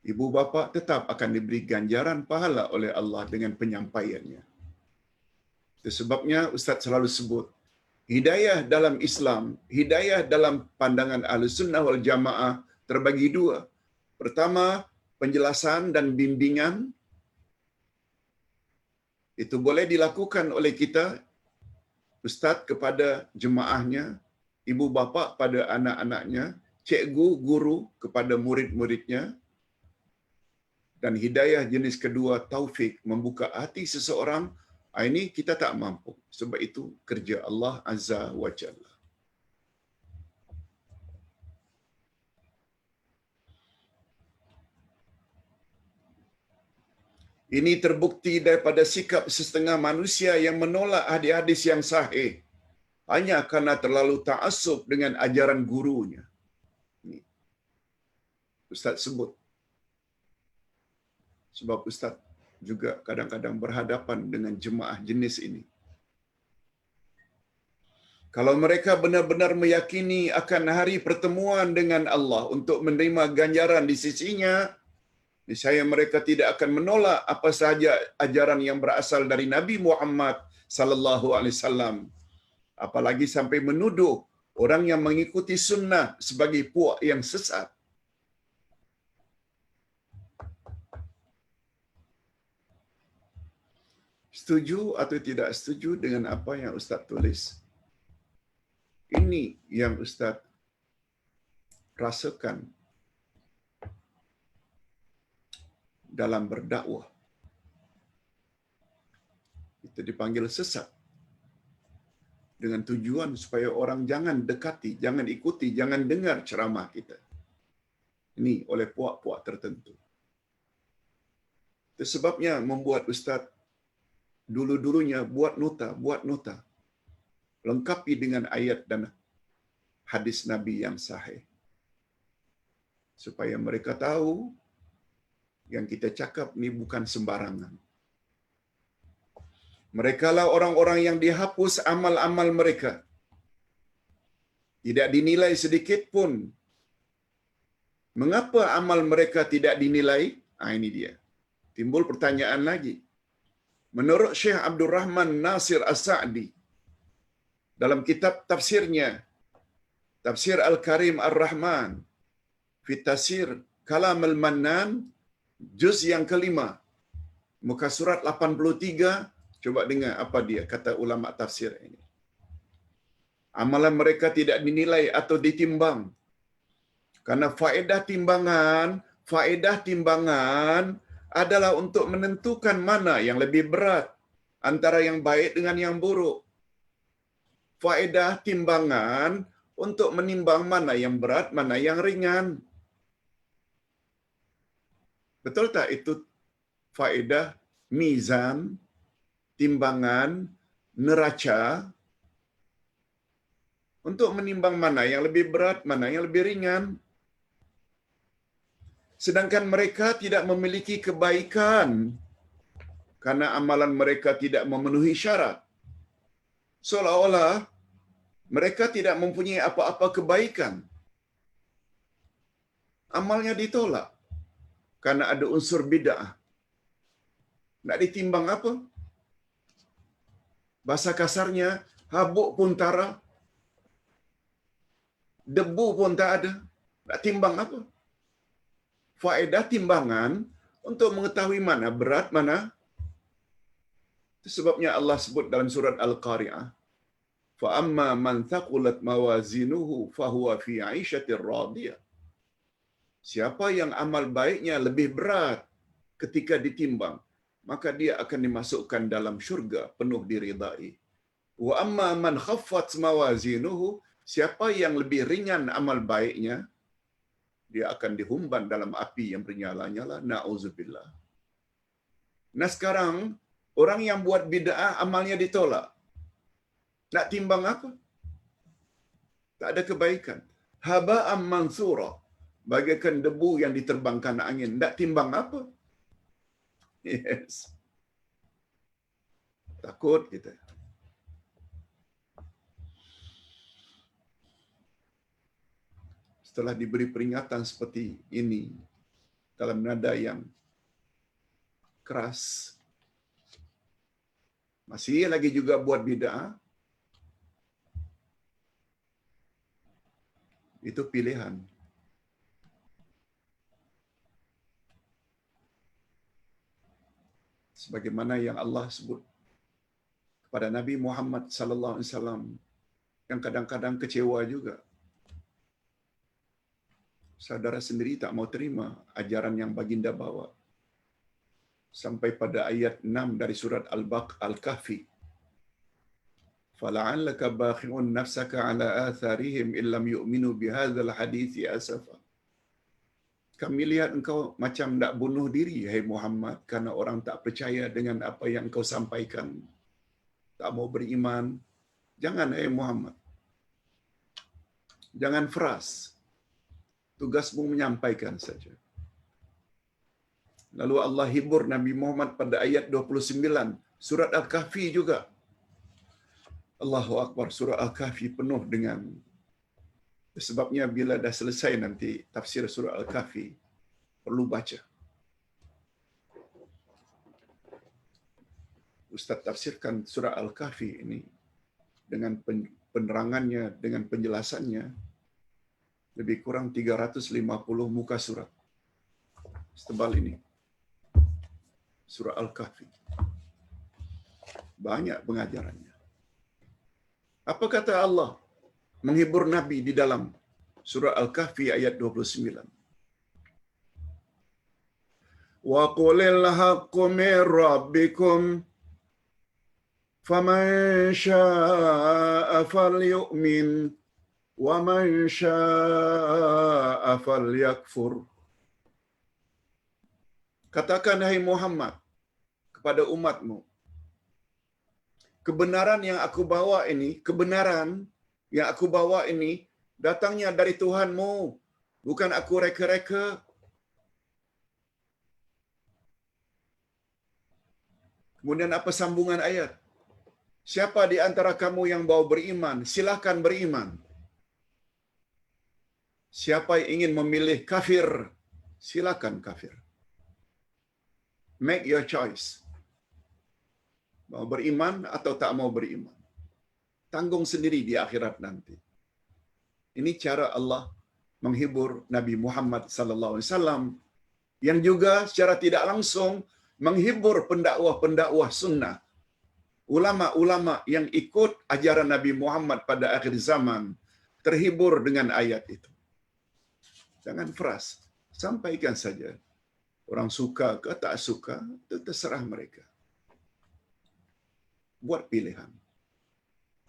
Ibu bapa tetap akan diberi ganjaran pahala oleh Allah dengan penyampaiannya. Itu sebabnya Ustaz selalu sebut, hidayah dalam Islam, hidayah dalam pandangan Ahlussunnah wal Jamaah terbagi dua. Pertama, penjelasan dan bimbingan. Itu boleh dilakukan oleh kita, ustaz kepada jemaahnya, ibu bapa pada anak-anaknya, cikgu, guru kepada murid-muridnya. Dan hidayah jenis kedua, taufik, membuka hati seseorang, ini kita tak mampu. Sebab itu kerja Allah Azza wa Jalla. Ini terbukti daripada sikap setengah manusia yang menolak hadis-hadis yang sahih hanya karena terlalu ta'assub dengan ajaran gurunya. Ini Ustaz sebut. Sebab Ustaz juga kadang-kadang berhadapan dengan jemaah jenis ini. Kalau mereka benar-benar meyakini akan hari pertemuan dengan Allah untuk menerima ganjaran di sisinya, niscaya mereka tidak akan menolak apa sahaja ajaran yang berasal dari Nabi Muhammad sallallahu alaihi wasallam. Apalagi sampai menuduh orang yang mengikuti sunnah sebagai puak yang sesat. Setuju atau tidak setuju dengan apa yang Ustaz tulis? Ini yang Ustaz rasakan dalam berdakwah. Itu dipanggil sesat. Dengan tujuan supaya orang jangan dekati, jangan ikuti, jangan dengar ceramah kita. Ini oleh puak-puak tertentu. Itu sebabnya membuat Ustaz dulu-dulunya buat nota. Lengkapi dengan ayat dan hadis Nabi yang sahih. Supaya mereka tahu yang kita cakap ni bukan sembarangan. Mereka lah orang-orang yang dihapus amal-amal mereka. Tidak dinilai sedikit pun. Mengapa amal mereka tidak dinilai? Ini dia. Timbul pertanyaan lagi. Menurut Syekh Abdul Rahman Nasir As-Sa'di, dalam kitab tafsirnya, Tafsir Al-Karim Ar-Rahman, fi Tafsir Kalam Al-Mannan, juz yang kelima, muka surat 83, coba dengar apa dia kata ulama tafsir ini. Amalan mereka tidak dinilai atau ditimbang. Karena faedah timbangan adalah untuk menentukan mana yang lebih berat antara yang baik dengan yang buruk. Faedah timbangan untuk menimbang mana yang berat, mana yang ringan. Betul tak itu faedah mizan, timbangan, neraca untuk menimbang mana yang lebih berat, mana yang lebih ringan. Sedangkan mereka tidak memiliki kebaikan karena amalan mereka tidak memenuhi syarat. Seolah-olah mereka tidak mempunyai apa-apa kebaikan. amalnya ditolak karena ada unsur bid'ah. Nak ditimbang apa? Bahasa kasarnya, habuk pun tara, debu pun tak ada. Nak timbang apa? Faedah timbangan untuk mengetahui mana berat, mana. Itu sebabnya Allah sebut dalam surat Al-Qari'ah, fa amma man thaqulat mawazinuhu fahuwa fi 'aisyatir radiyah. Siapa yang amal baiknya lebih berat ketika ditimbang, maka dia akan dimasukkan dalam syurga penuh diridai. Wa amma man khaffat mawazinuhu, siapa yang lebih ringan amal baiknya, dia akan dihumban dalam api yang bernyala-nyala. Na'udzubillah. Nah sekarang, orang yang buat bid'ah amalnya ditolak. Nak timbang apa? Tak ada kebaikan. Haba'am mansura, bagaikan debu yang diterbangkan angin. Nak timbang apa? Yes. Takut kita. Setelah diberi peringatan seperti ini, dalam nada yang keras, masih lagi juga buat bid'ah, itu pilihan. Sebagaimana yang Allah sebut kepada Nabi Muhammad sallallahu alaihi wasallam, yang kadang-kadang kecewa juga. Saudara sendiri tak mau terima ajaran yang baginda bawa. Sampai pada ayat 6 dari surat Al-Kahfi. Fala'allaka bakhi'un nafsaka 'ala atharihim illam yu'minu bihadzal hadithi asafa. Kami lihat engkau macam nak bunuh diri, hai Muhammad, karena orang tak percaya dengan apa yang engkau sampaikan. Tak mau beriman. Jangan, hai Muhammad. Jangan keras. Tugasmu menyampaikan saja. Lalu Allah hibur Nabi Muhammad pada ayat 29, surat Al-Kahfi juga. Allahu Akbar, surah Al-Kahfi penuh dengan, sebabnya bila dah selesai nanti tafsir surah Al-Kahfi, perlu baca. Ustaz tafsirkan surah Al-Kahfi ini dengan penerangannya, dengan penjelasannya, lebih kurang 350 muka surat. Setebal ini. Surah Al-Kahfi. Banyak pengajarannya. Apa kata Allah menghibur Nabi di dalam surah Al-Kahfi ayat 29? Wa qulil haqqu min rabbikum faman syaa'a falyu'min wa man syaa'a falyakfur. Katakan, hai Muhammad, kepada umatmu, kebenaran yang aku bawa ini datangnya dari Tuhanmu, bukan aku reka-reka. Kemudian apa sambungan ayat? Siapa di antara kamu yang mau beriman, silakan beriman. Siapa yang ingin memilih kafir, silakan kafir. Make your choice. Mau beriman atau tak mau beriman. Tanggung sendiri di akhirat nanti. Ini cara Allah menghibur Nabi Muhammad sallallahu alaihi wasallam, yang juga secara tidak langsung menghibur pendakwah-pendakwah sunnah. Ulama-ulama yang ikut ajaran Nabi Muhammad pada akhir zaman terhibur dengan ayat itu. Jangan keras, sampaikan saja. Orang suka ke tak suka, itu terserah mereka. Buat pilihan.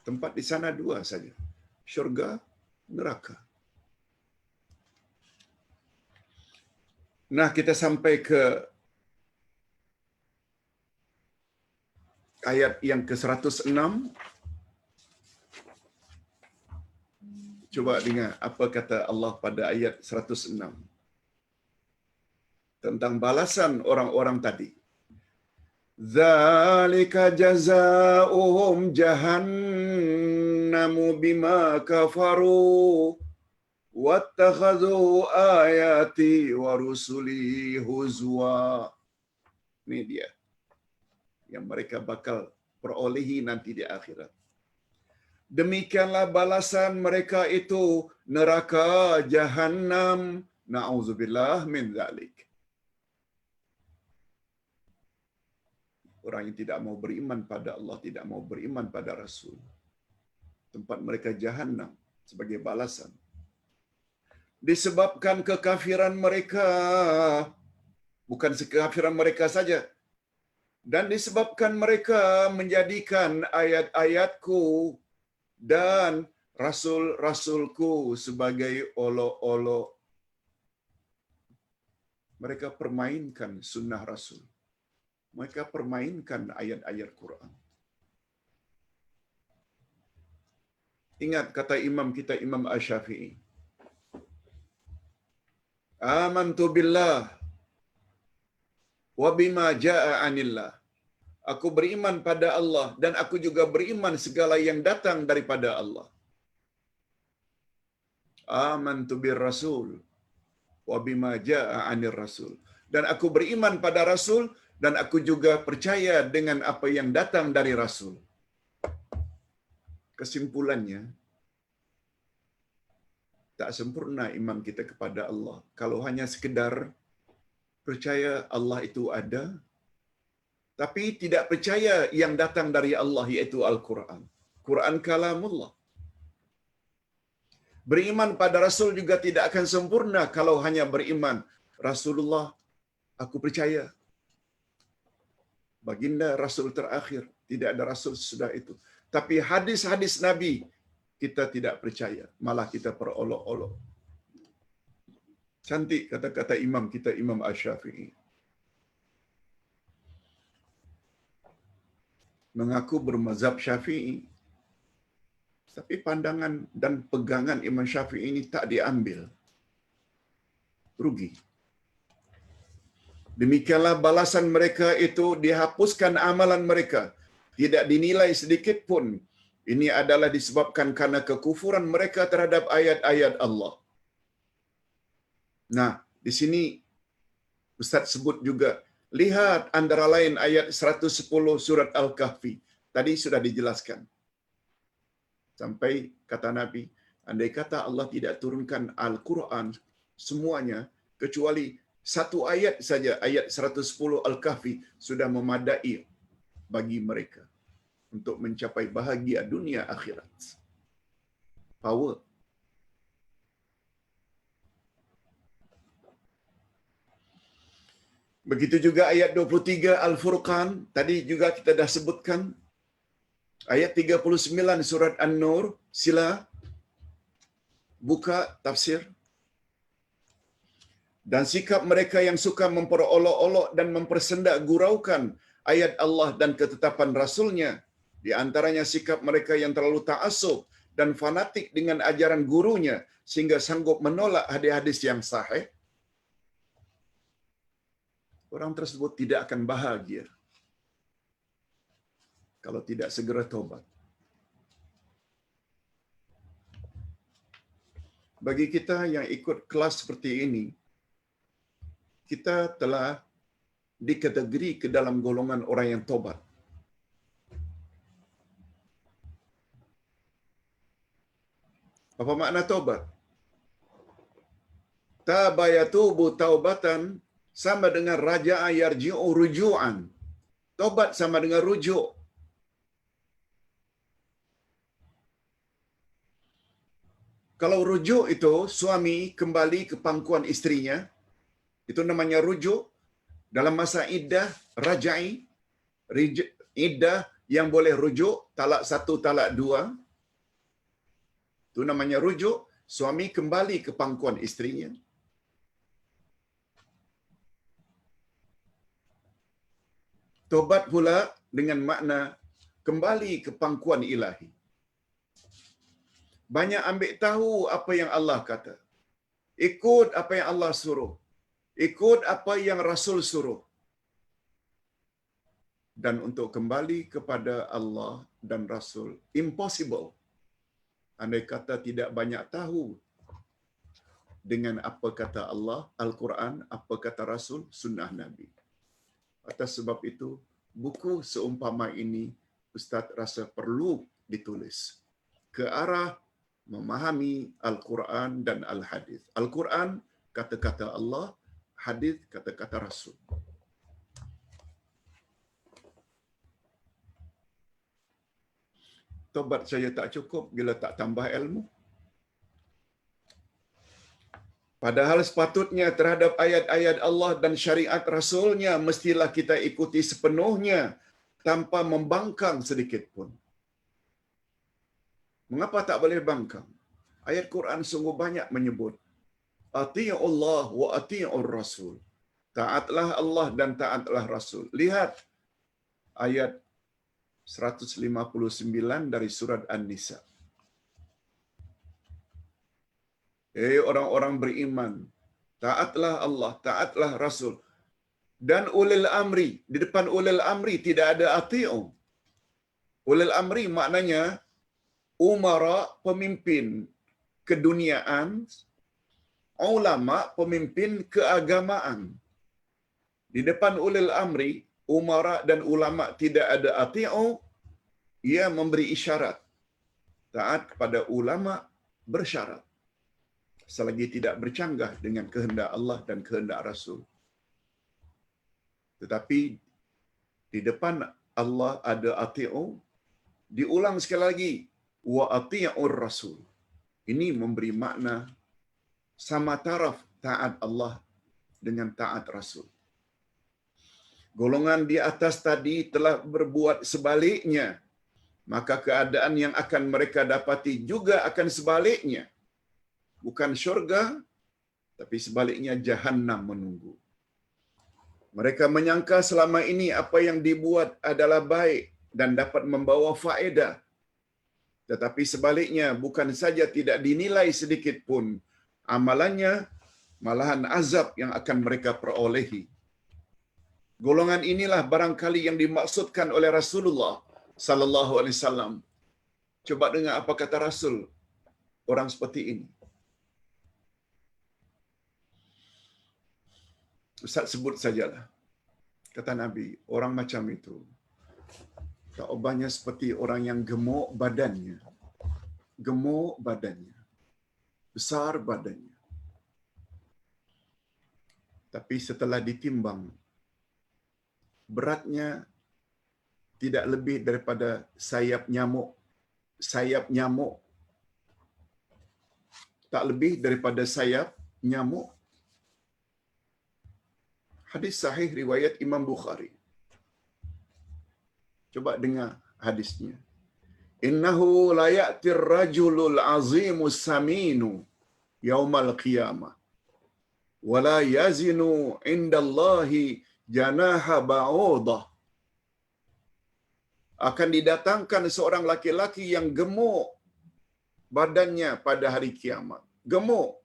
Tempat di sana dua saja. Syurga, neraka. Nah, kita sampai ke ayat yang ke-106. Coba dengar apa kata Allah pada ayat 106. Tentang balasan orang-orang tadi. Dzalika jazaohum jahannamu bima kafaru wattakhadhu ayati wa rusuli huzwa. Ini dia yang mereka bakal perolehi nanti di akhirat. Demikianlah balasan mereka itu neraka Jahannam. Na'udzubillah min zalik. Orang yang tidak mau beriman pada Allah, tidak mau beriman pada Rasul, tempat mereka Jahannam sebagai balasan. Disebabkan kekafiran mereka, bukan kekafiran mereka saja, dan disebabkan mereka menjadikan ayat-ayatku dan rasul-rasulku sebagai olok-olok. Mereka permainkan sunnah Rasul. Mereka permainkan ayat-ayat Quran. Ingat kata imam kita, Imam Asy-Syafi'i. Amantu billah wa bima jaa anillah. Aku beriman pada Allah dan aku juga beriman segala yang datang daripada Allah. Amantu bir rasul wa bima jaa anir rasul. Dan aku beriman pada Rasul dan aku juga percaya dengan apa yang datang dari Rasul. Kesimpulannya, tak sempurna iman kita kepada Allah kalau hanya sekedar percaya Allah itu ada, tapi tidak percaya yang datang dari Allah, yaitu Al-Quran. Quran kalamullah. Beriman pada Rasul juga tidak akan sempurna kalau hanya beriman Rasulullah, aku percaya. Baginda Rasul terakhir, tidak ada Rasul sesudah itu. Tapi hadis-hadis Nabi kita tidak percaya, malah kita perolok-olok. Cantik kata-kata imam kita, Imam Asy-Syafi'i. Mengaku bermazhab Syafi'i, tapi pandangan dan pegangan Imam Syafi'i ini tak diambil. Rugi. Demikianlah balasan mereka itu, dihapuskan amalan mereka, tidak dinilai sedikit pun. Ini adalah disebabkan karena kekufuran mereka terhadap ayat-ayat Allah. Nah, di sini Ustaz sebut juga, lihat antara lain ayat 110 surat Al-Kahfi. Tadi sudah dijelaskan. Sampai kata Nabi, andai kata Allah tidak turunkan Al-Quran semuanya, kecuali satu ayat saja, ayat 110 Al-Kahfi, sudah memadai bagi mereka untuk mencapai bahagia dunia akhirat. Power. Begitu juga ayat 23 Al-Furqan, tadi juga kita dah sebutkan. Ayat 39 surat An-Nur, sila buka tafsir. Dan sikap mereka yang suka memperolok-olok dan mempersendak guraukan ayat Allah dan ketetapan Rasulnya, di antaranya sikap mereka yang terlalu ta'assub dan fanatik dengan ajaran gurunya sehingga sanggup menolak hadis-hadis yang sahih. Orang tersebut tidak akan bahagia kalau tidak segera tobat. Bagi kita yang ikut kelas seperti ini, kita telah dikategori ke dalam golongan orang yang tobat. Apa makna tobat? Taba yatubu taubatan sama dengan raja'a yarji'u ruju'an. Tobat sama dengan rujuk. Kalau rujuk itu suami kembali ke pangkuan istrinya, itu namanya rujuk. Dalam masa iddah raja'i, iddah yang boleh rujuk, talak 1, talak 2, itu namanya rujuk. Suami kembali ke pangkuan istrinya. Tobat pula dengan makna kembali ke pangkuan ilahi. Banyak ambil tahu apa yang Allah kata. Ikut apa yang Allah suruh. Ikut apa yang Rasul suruh. Dan untuk kembali kepada Allah dan Rasul, impossible. Andai kata tidak banyak tahu dengan apa kata Allah, Al-Quran, apa kata Rasul, sunnah Nabi. Atas sebab itu, buku seumpama ini Ustaz rasa perlu ditulis ke arah memahami Al-Quran dan Al-Hadis. Al-Quran kata-kata Allah, hadis kata-kata Rasul. Tobat saya tak cukup bila tak tambah ilmu. Padahal sepatutnya terhadap ayat-ayat Allah dan syariat Rasulnya mestilah kita ikuti sepenuhnya tanpa membangkang sedikit pun. Mengapa tak boleh bangkang? Ayat Quran sungguh banyak menyebut Ati'ullah wa ati'ur Rasul. Taatlah Allah dan taatlah Rasul. Lihat ayat 159 dari surat An-Nisa. Orang-orang beriman, taatlah Allah, taatlah Rasul. Dan ulil amri, di depan ulil amri tidak ada ati'u. Ulil amri maknanya umara, pemimpin keduniaan, ulama, pemimpin keagamaan. Di depan ulil amri, umara dan ulama tidak ada ati'u, ia memberi isyarat. Taat kepada ulama bersyarat, selagi tidak bercanggah dengan kehendak Allah dan kehendak Rasul. Tetapi di depan Allah ada ati'u, diulang sekali lagi, wa ati'ur Rasul. Ini memberi makna sama taraf taat Allah dengan taat Rasul. Golongan di atas tadi telah berbuat sebaliknya, maka keadaan yang akan mereka dapati juga akan sebaliknya. Bukan syurga, tapi sebaliknya jahannam menunggu. Mereka menyangka selama ini apa yang dibuat adalah baik dan dapat membawa faedah. Tetapi sebaliknya, bukan saja tidak dinilai sedikit pun amalannya, malahan azab yang akan mereka perolehi. Golongan inilah barangkali yang dimaksudkan oleh Rasulullah sallallahu alaihi wasallam. Coba dengar apa kata Rasul orang seperti ini. Ustaz sebut sajalah. Kata Nabi, orang macam itu tak ubahnya seperti orang yang gemuk badannya. Gemuk badannya. Besar badannya. Tapi setelah ditimbang, beratnya tidak lebih daripada sayap nyamuk. Sayap nyamuk. Tak lebih daripada sayap nyamuk. Hadis sahih riwayat Imam Bukhari. Coba dengar hadisnya. Innahu la ya'tir rajulul azimus saminu yaumal qiyamah wa la yazinu indallahi janaha ba'udah. Akan didatangkan seorang laki-laki yang gemuk badannya pada hari kiamat. Gemuk.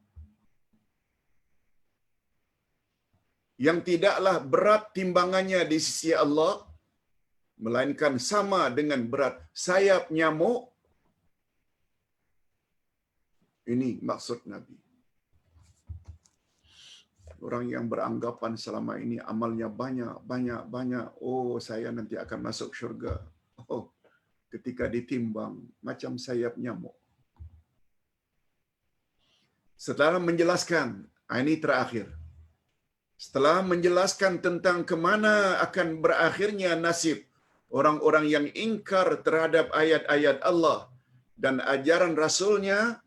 Yang tidaklah berat timbangannya di sisi Allah, melainkan sama dengan berat sayap nyamuk. Ini maksud Nabi. Orang yang beranggapan selama ini amalnya banyak. Oh, saya nanti akan masuk syurga. Oh, ketika ditimbang macam sayap nyamuk. Setelah menjelaskan, ini terakhir. Setelah menjelaskan tentang kemana akan berakhirnya nasib orang-orang yang ingkar terhadap ayat-ayat Allah dan ajaran Rasulnya,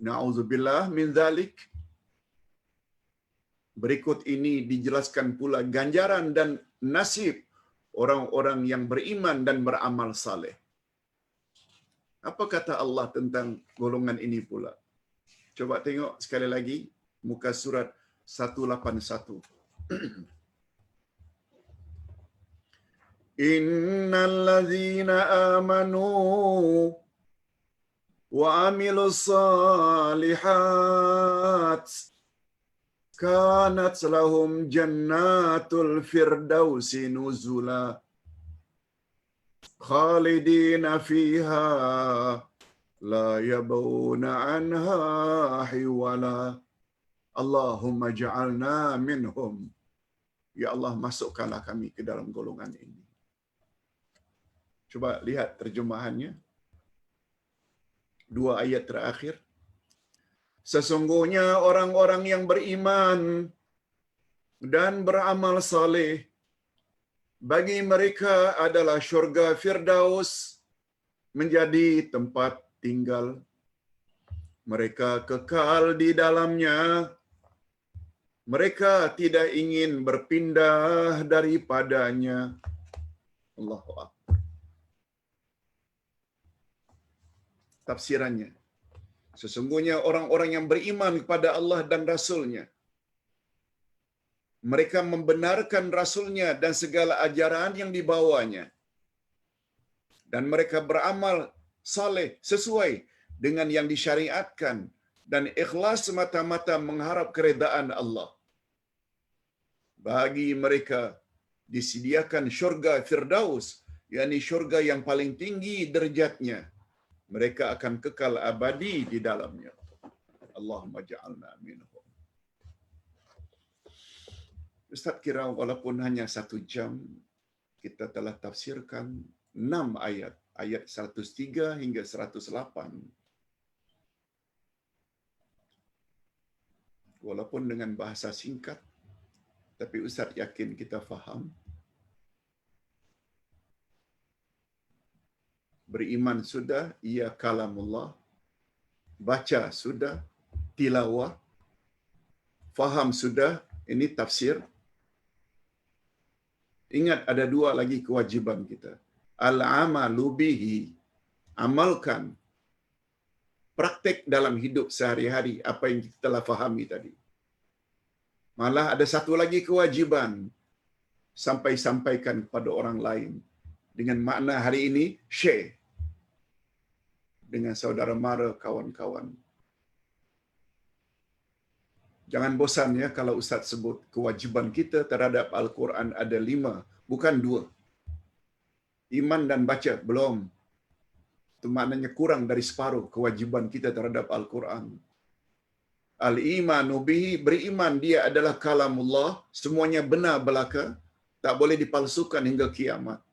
na'udzubillah min dzalik, berikut ini dijelaskan pula ganjaran dan nasib orang-orang yang beriman dan beramal saleh. Apa kata Allah tentang golongan ini pula? Coba tengok sekali lagi muka surat 181. Innal ladzina amanu wa amilus salihat kanat lahum jannatul firdausi nuzula khalidina fiha la yabuna anha hiwala. Allahumma ja'alna minhum. Ya Allah, masukkanlah kami ke dalam golongan ini. Coba lihat terjemahannya. Dua ayat terakhir. Sesungguhnya orang-orang yang beriman dan beramal saleh, bagi mereka adalah syurga Firdaus menjadi tempat tinggal. Mereka kekal di dalamnya. Mereka tidak ingin berpindah daripadanya. Allahu Akbar. Tafsirannya. Sesungguhnya orang-orang yang beriman kepada Allah dan Rasul-Nya, mereka membenarkan Rasul-Nya dan segala ajaran yang dibawanya, dan mereka beramal saleh sesuai dengan yang disyariatkan dan ikhlas semata-mata mengharap keredaan Allah. Bagi mereka disediakan syurga Firdaus, yakni syurga yang paling tinggi derajatnya. Mereka akan kekal abadi di dalamnya. Allahumma ja'alna minhum. Ustaz kira walaupun hanya 1 jam, kita telah tafsirkan 6 ayat. Ayat 103 hingga 108. Walaupun dengan bahasa singkat, tapi Ustaz yakin kita faham. Beriman sudah, ia kalamullah. Baca sudah, tilawah. Faham sudah, ini tafsir. Ingat ada 2 lagi kewajiban kita. Al-amalu bihi. Amalkan. Praktik dalam hidup sehari-hari apa yang kita telah fahami tadi. Malah ada 1 lagi kewajiban. Sampaikan kepada orang lain. Dengan makna hari ini, share. Dengan saudara mara, kawan-kawan. Jangan bosan ya kalau Ustaz sebut kewajiban kita terhadap Al-Quran ada 5, bukan 2. Iman dan baca, belum. Itu maknanya kurang dari separuh kewajiban kita terhadap Al-Quran. Al-imanu bihi, beriman dia adalah kalamullah, semuanya benar belaka, tak boleh dipalsukan hingga kiamat.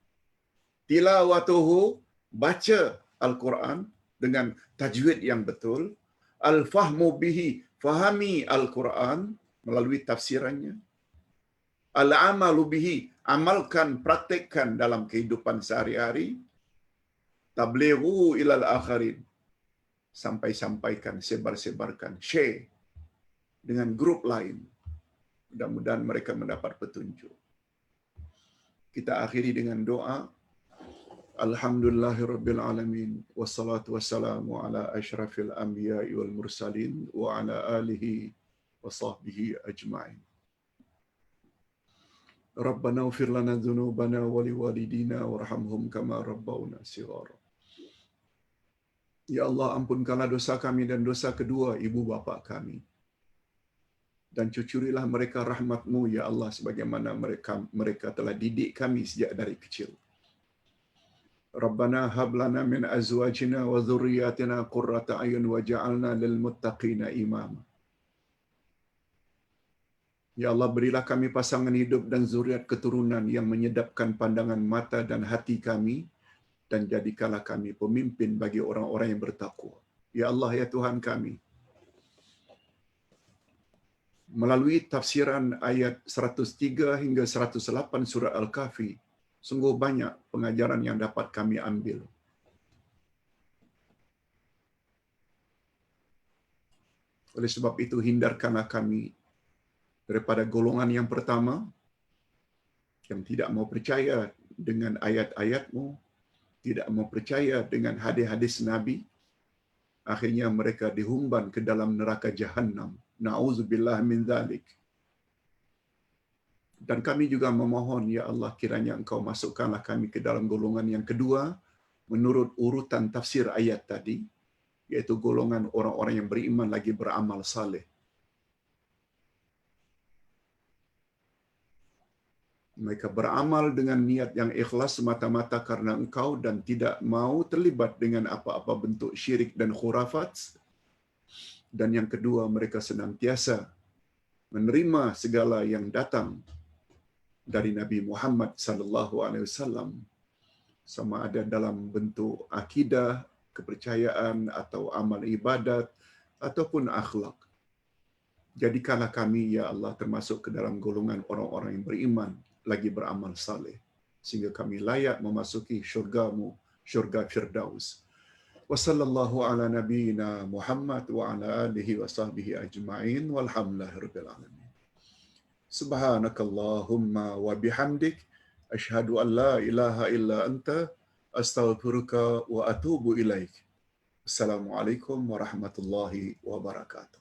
Tilawatuhu, baca Al-Quran dengan tajwid yang betul. Al-fahmu bihi, fahami Al-Quran melalui tafsirannya. Al-amalu bihi, amalkan, praktikkan dalam kehidupan sehari-hari. Tablighu ilal akharin, sampaikan, sebar-sebarkan, share dengan grup lain. Mudah-mudahan mereka mendapat petunjuk. Kita akhiri dengan doa. Alhamdulillahirabbil alamin, wassalatu wassalamu ala asyrafil anbiya'i wal mursalin wa ala alihi wa sahbihi ajma'in. Rabbana ighfir lana dzunubana wa liwalidina warhamhum kama rabbawna shighara. Ya Allah, ampunkanlah dosa kami dan dosa kedua ibu bapa kami. Dan cucurilah mereka rahmat-Mu, ya Allah, sebagaimana mereka telah didik kami sejak dari kecil. Rabbana hab lana min azwajina wa dhurriyyatina qurrata a'yun waj'alna lil muttaqina imama. Ya Allah, berilah kami pasangan hidup dan zuriat keturunan yang menyedapkan pandangan mata dan hati kami, dan jadikanlah kami pemimpin bagi orang-orang yang bertakwa. Ya Allah, ya Tuhan kami, melalui tafsiran ayat 103 hingga 108 surah Al-Kahfi, sungguh banyak pengajaran yang dapat kami ambil. Oleh sebab itu, hindarkanlah kami daripada golongan yang pertama, yang tidak mau percaya dengan ayat-ayat-Mu, tidak mau percaya dengan hadis-hadis Nabi, akhirnya mereka dihumban ke dalam neraka Jahannam. Na'udzubillah min dzalik. Dan kami juga memohon, ya Allah, kiranya Engkau masukkanlah kami ke dalam golongan yang kedua, menurut urutan tafsir ayat tadi, yaitu golongan orang-orang yang beriman lagi beramal saleh. Mereka beramal dengan niat yang ikhlas semata-mata karena engkau dan tidak mau terlibat dengan apa-apa bentuk syirik dan khurafat. Dan yang kedua, mereka senantiasa menerima segala yang datang dari Nabi Muhammad sallallahu alaihi wasallam, sama ada dalam bentuk akidah, kepercayaan atau amal ibadat ataupun akhlak. Jadikanlah kami ya Allah termasuk ke dalam golongan orang-orang yang beriman lagi beramal saleh sehingga kami layak memasuki syurga-Mu, syurga Firdaus. Wa sallallahu ala nabiyyina Muhammad wa ala alihi wa sahbihi ajma'in walhamdulillahirabbil alamin. Subhanakallahumma wa bihamdik asyhadu an la ilaha illa anta astaghfiruka wa atubu ilaik. Assalamualaikum warahmatullahi wabarakatuh.